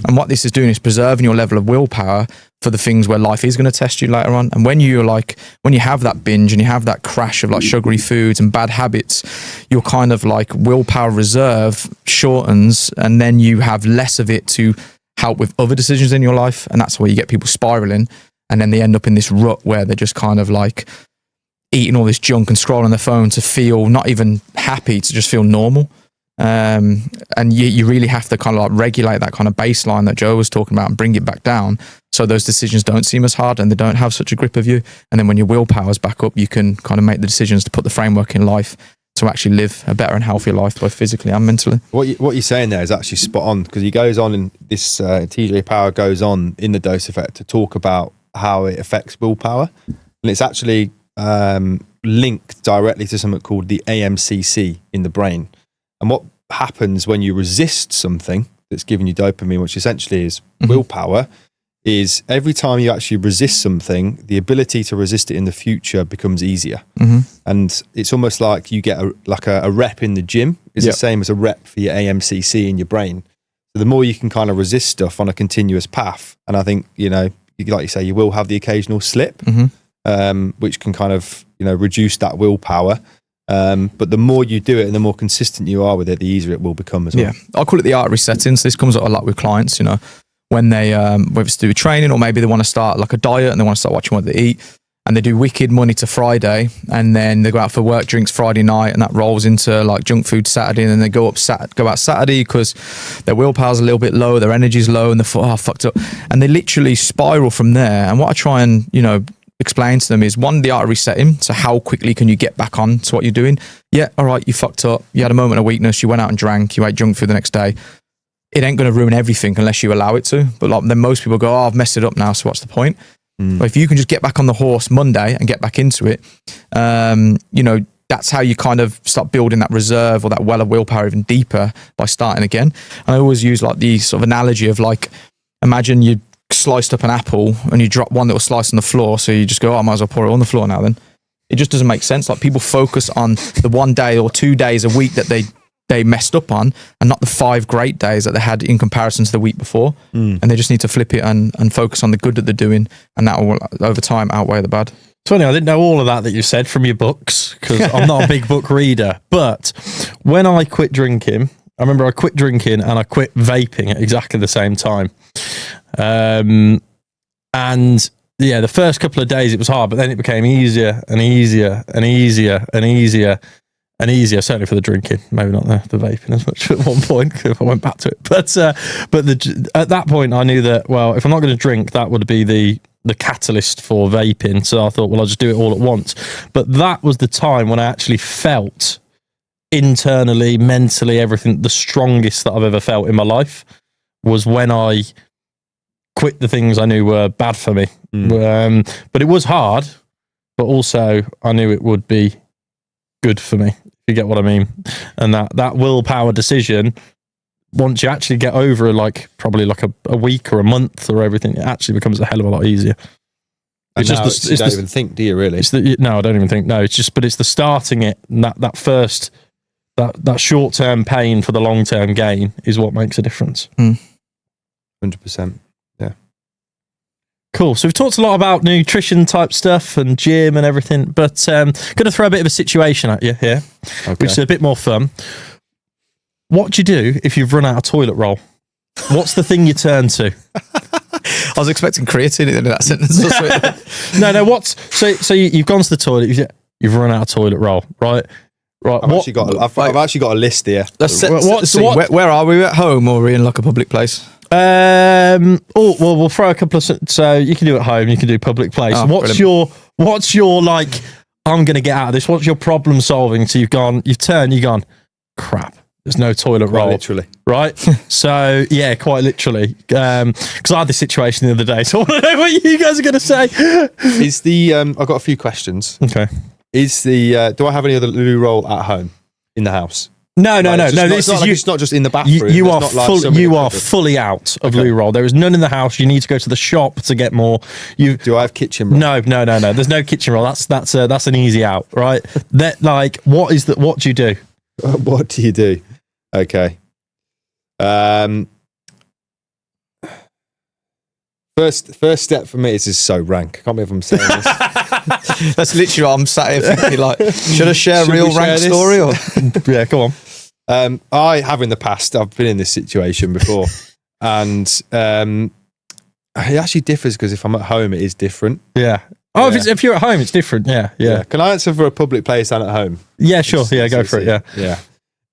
And what this is doing is preserving your level of willpower for the things where life is going to test you later on. And when you have that binge and you have that crash of like sugary foods and bad habits, your kind of like willpower reserve shortens, and then you have less of it to help with other decisions in your life. And that's where you get people spiraling. And then they end up in this rut where they're just kind of like eating all this junk and scrolling their phone to feel not even happy, to just feel normal. And you really have to kind of like regulate that kind of baseline that Joe was talking about and bring it back down, so those decisions don't seem as hard and they don't have such a grip of you. And then when your willpower's back up, you can kind of make the decisions to put the framework in life to actually live a better and healthier life, both physically and mentally. What you're saying there is actually spot on, because he goes on in this, TJ Power goes on in the Dose Effect to talk about how it affects willpower. And it's actually linked directly to something called the AMCC in the brain. And what happens when you resist something that's giving you dopamine, which essentially is willpower, is every time you actually resist something, the ability to resist it in the future becomes easier. And it's almost like you get a rep in the gym is the same as a rep for your AMCC in your brain. So the more you can kind of resist stuff on a continuous path, and I think, like you say, you will have the occasional slip, which can kind of, reduce that willpower. But the more you do it and the more consistent you are with it, the easier it will become as well. Yeah, I'll call it the art resetting. So this comes up a lot with clients, when they, whether it's to do training or maybe they want to start like a diet and they want to start watching what they eat, and they do wicked Monday to Friday, and then they go out for work drinks Friday night, and that rolls into like junk food Saturday, and then they go out Saturday because their willpower's a little bit low, their energy's low, and they're fucked up, and they literally spiral from there. And what I try and explain to them is, one, the art of resetting. So how quickly can you get back on to what you're doing? Yeah, all right, you fucked up, you had a moment of weakness, you went out and drank, you ate junk food the next day. It ain't going to ruin everything unless you allow it to. But then most people go, I've messed it up now, so what's the point? But if you can just get back on the horse Monday and get back into it, that's how you kind of start building that reserve or that well of willpower even deeper, by starting again. And I always use like the sort of analogy of like, imagine you sliced up an apple and you drop one little slice on the floor, so you just go, I might as well pour it on the floor now then. It just doesn't make sense. Like, people focus on the 1 day or 2 days a week that they messed up on, and not the 5 great days that they had in comparison to the week before. And they just need to flip it and focus on the good that they're doing, and that will over time outweigh the bad. It's funny, I didn't know all of that you said from your books, because I'm not a big book reader. But when I quit drinking, I remember I quit drinking and I quit vaping at exactly the same time. And yeah, the first couple of days it was hard, but then it became easier and easier and easier and easier and easier, certainly for the drinking, maybe not the vaping as much at one point if I went back to it. But at that point I knew that, well, if I'm not going to drink, that would be the catalyst for vaping. So I thought, well, I'll just do it all at once. But that was the time when I actually felt internally, mentally, everything, the strongest that I've ever felt in my life was when I quit the things I knew were bad for me. But it was hard, but also I knew it would be good for me, if you get what I mean. And that willpower decision, once you actually get over probably a week or a month or everything, it actually becomes a hell of a lot easier. You don't even think, do you really? No, I don't even think. No, it's the starting it, and that first, that short-term pain for the long-term gain is what makes a difference. 100%. Yeah. Cool. So we've talked a lot about nutrition type stuff and gym and everything, but going to throw a bit of a situation at you here, which is a bit more fun. What do you do if you've run out of toilet roll? What's the thing you turn to? I was expecting creatine in that sentence. No. So you've gone to the toilet. You've run out of toilet roll, right? Right. I've actually got a list here. Where are we? At home, or are we in like a public place? We'll throw a couple of. So you can do it at home. You can do public place. What's your like? I'm going to get out of this. What's your problem solving? So you've gone. Crap. there's no toilet Quite roll. literally. Right? So, yeah, quite literally. Because I had this situation the other day, so I want to know what you guys are going to say. Is the I've got a few questions. Okay. Is the do I have any other loo roll at home in the house? No. It's not just in the bathroom. You There's are not like full, somebody you are covered. fully out of Okay. loo roll. There is none in the house. You need to go to the shop to get more. Do I have kitchen roll? No. There's no kitchen roll. That's an easy out, right? What do you do? What do you do? Okay. First step for me is so rank. I can't believe I'm saying this. That's literally what I'm sat here thinking. Like, should I share a Should real we share rank this? story? Or Yeah, come on. I have in the past. I've been in this situation before, and it actually differs because if I'm at home, it is different. Yeah. Oh, Yeah. if you're at home, it's different. Yeah. Can I answer for a public place and at home? Yeah, sure. Yeah, go for it. Yeah. Yeah.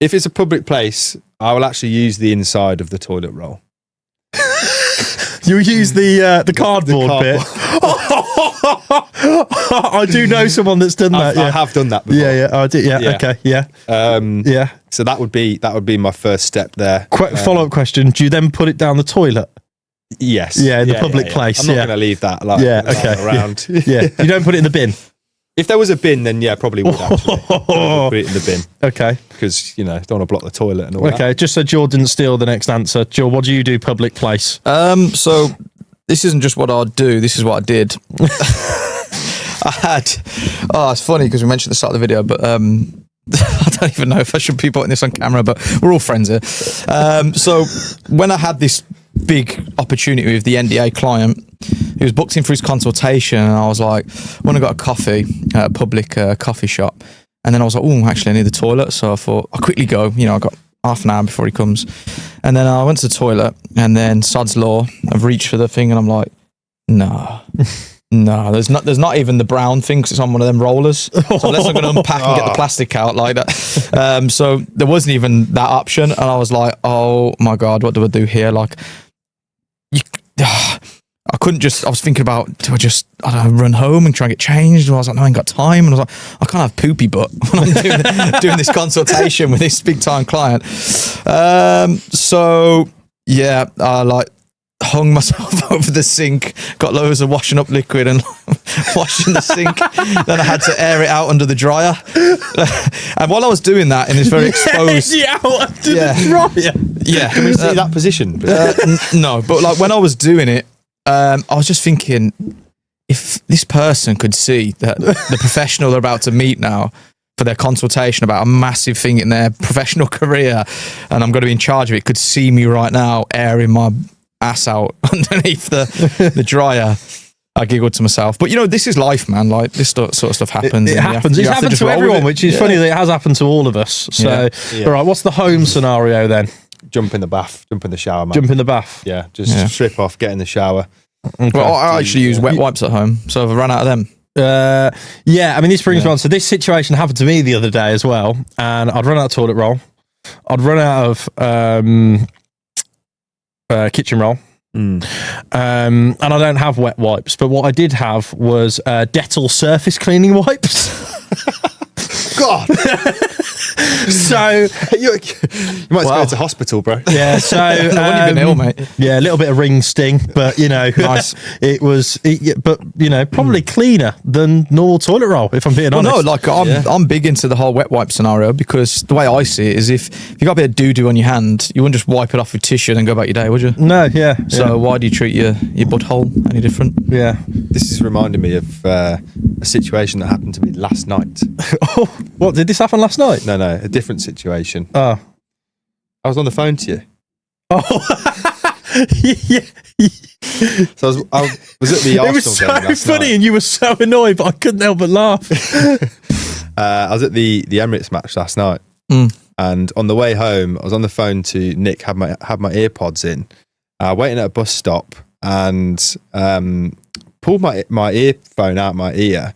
If it's a public place, I will actually use the inside of the toilet roll. You use the cardboard bit. I do know someone that's done that. I Yeah. have done that before. Yeah. I did. Yeah. Yeah. Okay. Yeah. Yeah. So that would be my first step there. Follow-up question: do you then put it down the toilet? Yes. Yeah, in the public place, I'm not yeah. going to leave that around. Yeah. You don't put it in the bin. If there was a bin, then yeah, probably would actually. I would put it in the bin Okay. because don't want to block the toilet and all that. Okay. Just so Joe didn't steal the next answer. Joe, what do you do? Public place. so this isn't just what I'd do. This is what I did. I had. Oh, it's funny because we mentioned at the start of the video, but I don't even know if I should be putting this on camera, but we're all friends here. So when I had this big opportunity with the NDA client, he was booked in for his consultation, and I was like, when I got a coffee at a public coffee shop, and then I was like, oh, actually I need the toilet, so I thought I'll quickly go. I got half an hour before he comes, and then I went to the toilet, and then sod's law, I've reached for the thing, and I'm like, no, there's not even the brown thing because it's on one of them rollers. So unless I'm going to unpack and get the plastic out like that. So there wasn't even that option, and I was like, oh my god, what do I do here? Like, I couldn't just. I was thinking about, do I just run home and try and get changed? And I was like, no, I ain't got time. And I was like, I can't have poopy butt when I'm doing this consultation with this big time client. So yeah, I hung myself over the sink, got loads of washing up liquid and washing the sink. Then I had to air it out under the dryer. And while I was doing that in this very exposed... the dryer. Yeah. Can we see that position? No, but when I was doing it, I was just thinking, if this person could see that the professional they're about to meet now for their consultation about a massive thing in their professional career, and I'm going to be in charge of it, could see me right now airing my ass out underneath the dryer, I giggled to myself. But this is life, man. Like, this sort of stuff happens. It happens. It's happened to everyone, which is funny that it has happened to all of us. So, all right, what's the home scenario then? Jump in the bath, jump in the shower, man. Jump in the bath. Yeah, just strip off, get in the shower. Okay. Well, I actually use wet wipes at home, so I've run out of them. Yeah, I mean, this brings me on. So this situation happened to me the other day as well, and I'd run out of toilet roll. I'd run out of kitchen roll. And I don't have wet wipes, but what I did have was Dettol surface cleaning wipes. God. So you might go to hospital, bro. yeah, so When you've been ill, mate. yeah, a little bit of ring sting, but Nice. it was, but probably cleaner than normal toilet roll. If I'm being Well, honest. no, I'm big into the whole wet wipe scenario because the way I see it is if you got a bit of doo-doo on your hand, you wouldn't just wipe it off with tissue and then go about your day, would you? No, yeah. So why do you treat your butthole any different? yeah. This is reminding me of a situation that happened to me last night. Oh, what did this happen last night? No, a different situation. Oh, I was on the phone to you. yeah. So I was at the Arsenal It was so game last funny, night. and you were so annoyed, but I couldn't help but laugh. I was at the Emirates match last night, and on the way home, I was on the phone to Nick. Had my AirPods in, waiting at a bus stop, and pulled my earphone out my ear,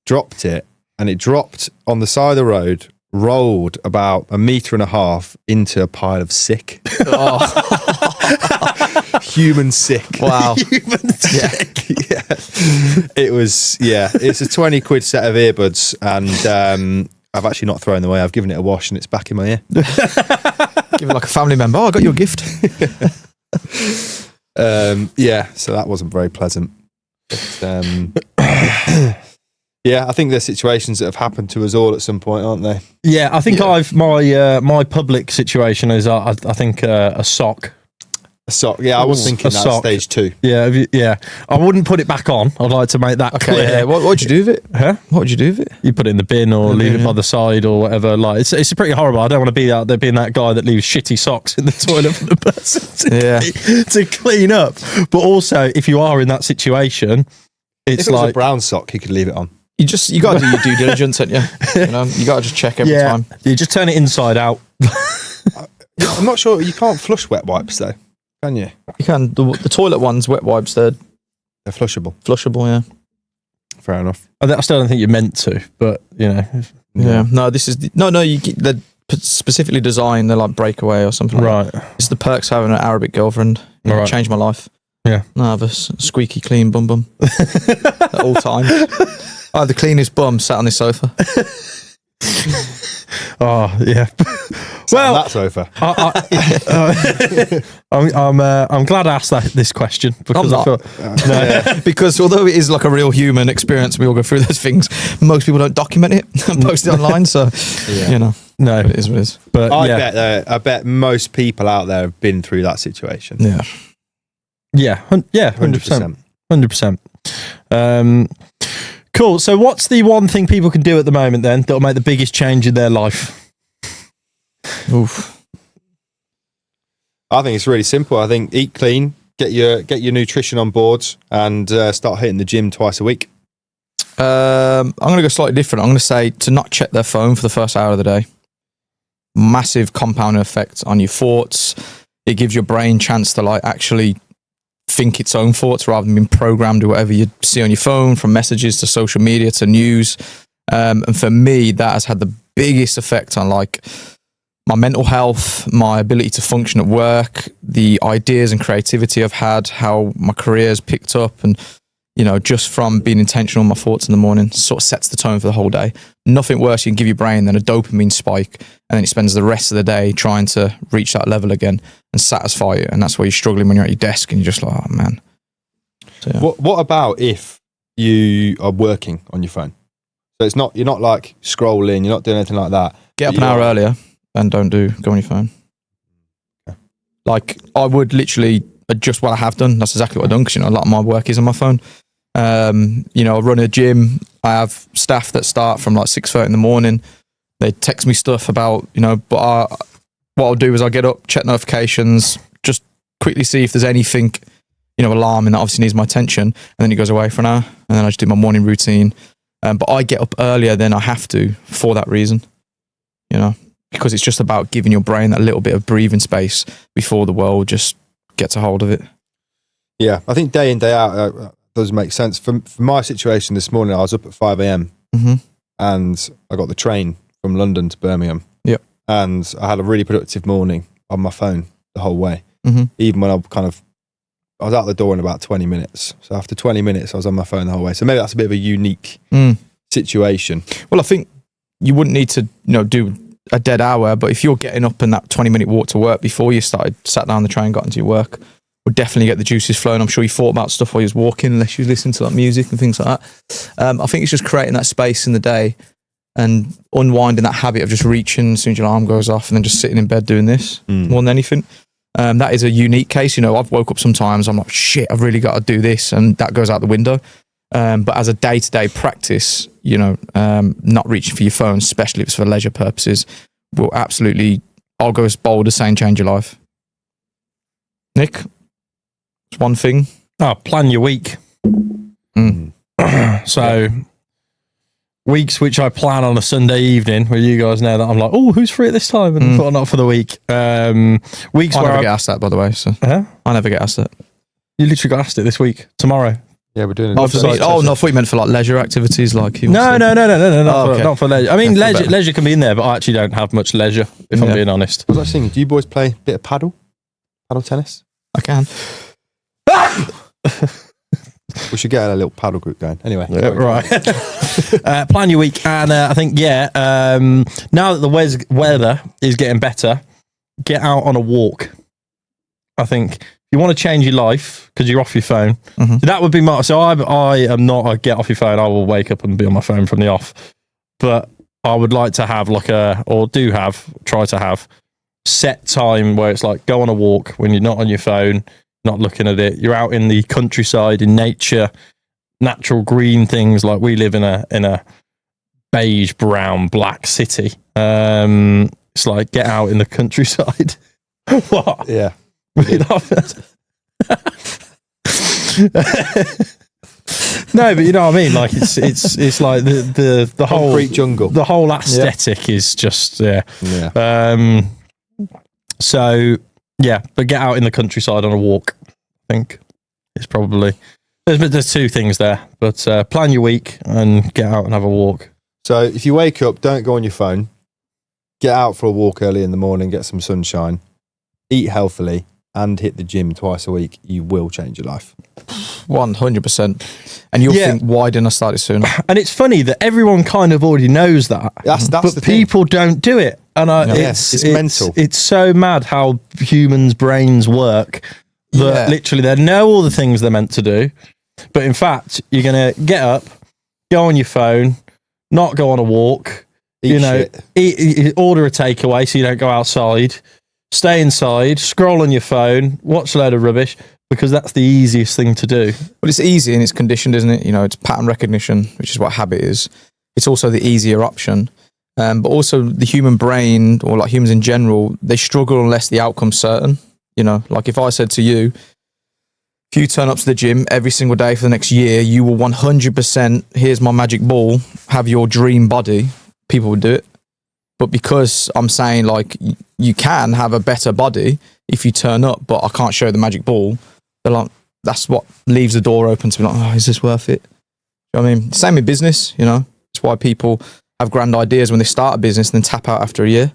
dropped it, and it dropped on the side of the road, rolled about 1.5 meters into a pile of sick. Human sick. Wow. Human sick. Yeah. It was, it's a 20 quid set of earbuds, and I've actually not thrown them away. I've given it a wash and it's back in my ear. Give it like a family member. Oh, I got you a gift. Yeah, so that wasn't very pleasant. But, yeah, I think there's situations that have happened to us all at some point, aren't they? Yeah, I think my public situation is I think a sock. A sock. Yeah, I was thinking that sock. stage 2. Yeah. I wouldn't put it back on. I'd like to make that clear. Yeah. What would you do with it? Huh? What would you do with it? You put it in the bin or leave it by the side or whatever. Like it's pretty horrible. I don't want to be out there being that guy that leaves shitty socks in the toilet for the person to clean up. But also, if you are in that situation, it's if it was like a brown sock, you could leave it on. You got to do your due diligence, haven't you? You got to just check every time. You just turn it inside out. I'm not sure. You can't flush wet wipes though, can you? You can. The toilet ones, wet wipes, they're flushable. Flushable, yeah. Fair enough. I still don't think you're meant to, but Yeah. No, this is they're specifically designed. They're like breakaway or something. Like that. It's the perks of having an Arabic girlfriend. It changed my life. Yeah. I have a squeaky clean bum at all times. I have the cleanest bum sat on this sofa. Oh yeah. Well, that sofa. I'm glad I asked this question because I feel because although it is like a real human experience, we all go through those things. Most people don't document it and post it online, so no, it is what it is. But I bet most people out there have been through that situation. Yeah, 100%. 100%. Cool. So, what's the one thing people can do at the moment then that'll make the biggest change in their life? Oof. I think it's really simple. I think eat clean, get your nutrition on board, and start hitting the gym twice a week. I'm going to go slightly different. I'm going to say to not check their phone for the first hour of the day. Massive compounding effect on your thoughts. It gives your brain chance to like actually think its own thoughts rather than being programmed with whatever you see on your phone, from messages to social media to news. And for me, that has had the biggest effect on like my mental health, my ability to function at work, the ideas and creativity I've had, how my career's picked up, and just from being intentional in my thoughts in the morning sort of sets the tone for the whole day. Nothing worse you can give your brain than a dopamine spike, and then it spends the rest of the day trying to reach that level again and satisfy you. And that's why you're struggling when you're at your desk and you're just like, oh man. So, yeah. What about if you are working on your phone? So you're not like scrolling, you're not doing anything like that. Get up an hour earlier and don't go on your phone. Okay. Like I would literally adjust what I have done. That's exactly what I've done because a lot of my work is on my phone. I run a gym. I have staff that start from like 6:30 in the morning. They text me stuff about, but what I'll do is I'll get up, check notifications, just quickly see if there's anything, alarming that obviously needs my attention. And then it goes away for an hour. And then I just do my morning routine. But I get up earlier than I have to for that reason, because it's just about giving your brain that little bit of breathing space before the world just gets a hold of it. Yeah, I think day in, day out does make sense. For my situation this morning, I was up at 5 a.m. And I got the train from London to Birmingham. Yep. And I had a really productive morning on my phone the whole way. Even when I was out the door in about 20 minutes. So after 20 minutes, I was on my phone the whole way. So maybe that's a bit of a unique situation. Well, I think you wouldn't need to, do a dead hour, but if you're getting up in that 20-minute walk to work before you sat down the train, got into your work, would definitely get the juices flowing. I'm sure you thought about stuff while you was walking, unless you was listening to like music and things like that. I think it's just creating that space in the day and unwinding that habit of just reaching as soon as your alarm goes off and then just sitting in bed doing this more than anything. That is a unique case. I've woke up sometimes, I'm like, shit, I've really got to do this, and that goes out the window. But as a day-to-day practice, not reaching for your phone, especially if it's for leisure purposes, will absolutely, I'll go as bold as saying change your life. Nick, it's one thing. Plan your week. So weeks which I plan on a Sunday evening, where you guys know that I'm like, oh, who's free at this time? And thought not for the week. Weeks I where never get asked that, by the way. So Huh? I never get asked that. You literally got asked it this week, tomorrow. Yeah, we're doing it. No, I thought you meant for like leisure activities, like No, not for leisure. I mean, Yeah, leisure can be in there, but I actually don't have much leisure, if I'm being honest. What was I saying? Do you boys play a bit of paddle tennis? I can. We should get a little paddle group going. Anyway, Right. Plan your week, and I think now that the weather is getting better, get out on a walk. I think if you want to change your life because you're off your phone, that would be my. So I am not a get off your phone. I will wake up and be on my phone from the off, but I would like to have try to have set time where it's like go on a walk when you're not on your phone, not looking at it. You're out in the countryside, in nature, natural green things. Like we live in a beige, brown, black city. It's like get out in the countryside. What? Yeah. No, but you know what I mean. Like it's like the whole concrete jungle. The whole aesthetic is just Yeah. So yeah, but get out in the countryside on a walk. I think it's probably there's two things there, but plan your week and get out and have a walk. So if you wake up, don't go on your phone. Get out for a walk early in the morning, get some sunshine, eat healthily, and hit the gym twice a week. You will change your life. 100%. And you'll think, why didn't I start it sooner? And it's funny that everyone kind of already knows that, That's but the thing. people don't do it. And it's mental. It's so mad how humans' brains work that literally they know all the things they're meant to do, but in fact, you're going to get up, go on your phone, not go on a walk, eat, order a takeaway so you don't go outside, stay inside, scroll on your phone, watch a load of rubbish, because that's the easiest thing to do. But it's easy and it's conditioned, isn't it? You know, it's pattern recognition, which is what habit is. It's also the easier option. But also the human brain, or like humans in general, they struggle unless the outcome's certain. You know, like if I said to you, if you turn up to the gym every single day for the next year, you will 100%, here's my magic ball, have your dream body, people would do it. But because I'm saying like you can have a better body if you turn up, but I can't show the magic ball, they're like, that's what leaves the door open to be like, oh, is this worth it? You know what I mean? Same in business, you know, it's why people have grand ideas when they start a business and then tap out after a year,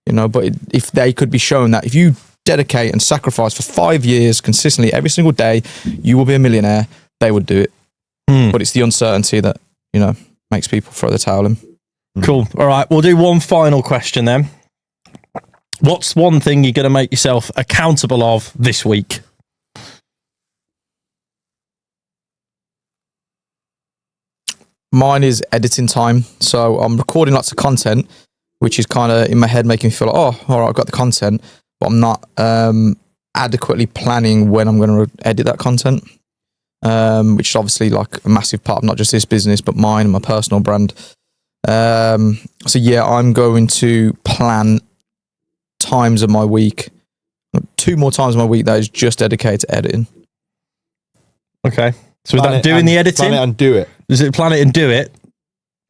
you know. But if they could be shown that if you dedicate and sacrifice for 5 years consistently every single day, you will be a millionaire, they would do it. But it's the uncertainty that, you know, makes people throw the towel in. Cool. All right, we'll do one final question then. What's one thing you're going to make yourself accountable of this week? Mine is editing time. So I'm recording lots of content, which is kind of in my head making me feel like, oh, all right, I've got the content, but I'm not adequately planning when I'm going to edit that content, which is obviously like a massive part of not just this business, but mine and my personal brand. So yeah, I'm going to plan times of my week, 2 more times of my week that is just dedicated to editing. Okay. So is that doing the editing? Plan it and do it. Is it plan it and do it?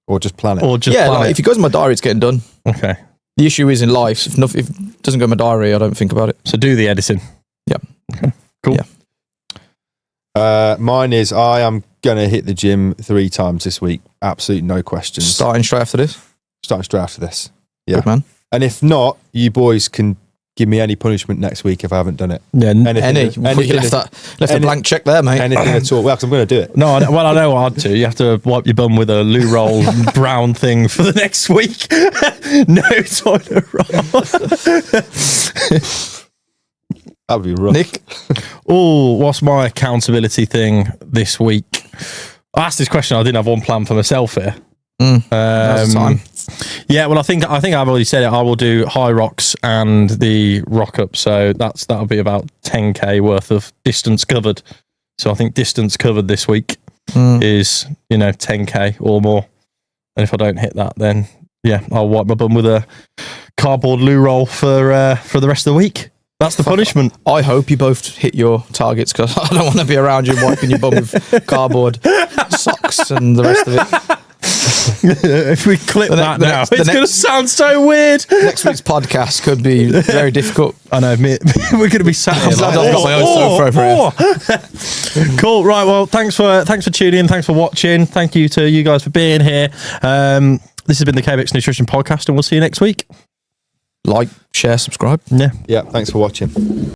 Or just plan it? Or just yeah, plan like it? if it goes in my diary, it's getting done. Okay. The issue is in life, if it doesn't go in my diary, I don't think about it. So do the editing. Yeah. Okay. Cool. Yeah. Mine is I am going to hit the gym 3 times this week. Absolutely no questions. Starting straight after this? Starting straight after this. Yeah. Good, man. And if not, you boys can give me any punishment next week if I haven't done it. Yeah. Anything, You left a blank check there, mate. anything at all. Well, because I'm going to do it. No, I know what I'd do. You have to wipe your bum with a loo roll brown thing for the next week. No toilet roll. That would be rough. Nick? Oh, what's my accountability thing this week? I asked this question. I didn't have one plan for myself here. Now's the time. Yeah, well, I think I've already said it. I will do high rocks and the rock up. So that'll be about 10k worth of distance covered. So I think distance covered this week is 10k or more. And if I don't hit that, then yeah, I'll wipe my bum with a cardboard loo roll for the rest of the week. That's the punishment. I hope you both hit your targets, because I don't want to be around you wiping your bum with cardboard, socks and the rest of it. If we clip that now, it's going to sound so weird. Next week's podcast could be very difficult. I know, we're going to be sat here. I've got my own sofa over here. Cool. Right. Well, thanks for tuning in. Thanks for watching. Thank you to you guys for being here. This has been the KBX Nutrition Podcast, and we'll see you next week. Like, share, subscribe. Yeah. Yeah. Thanks for watching.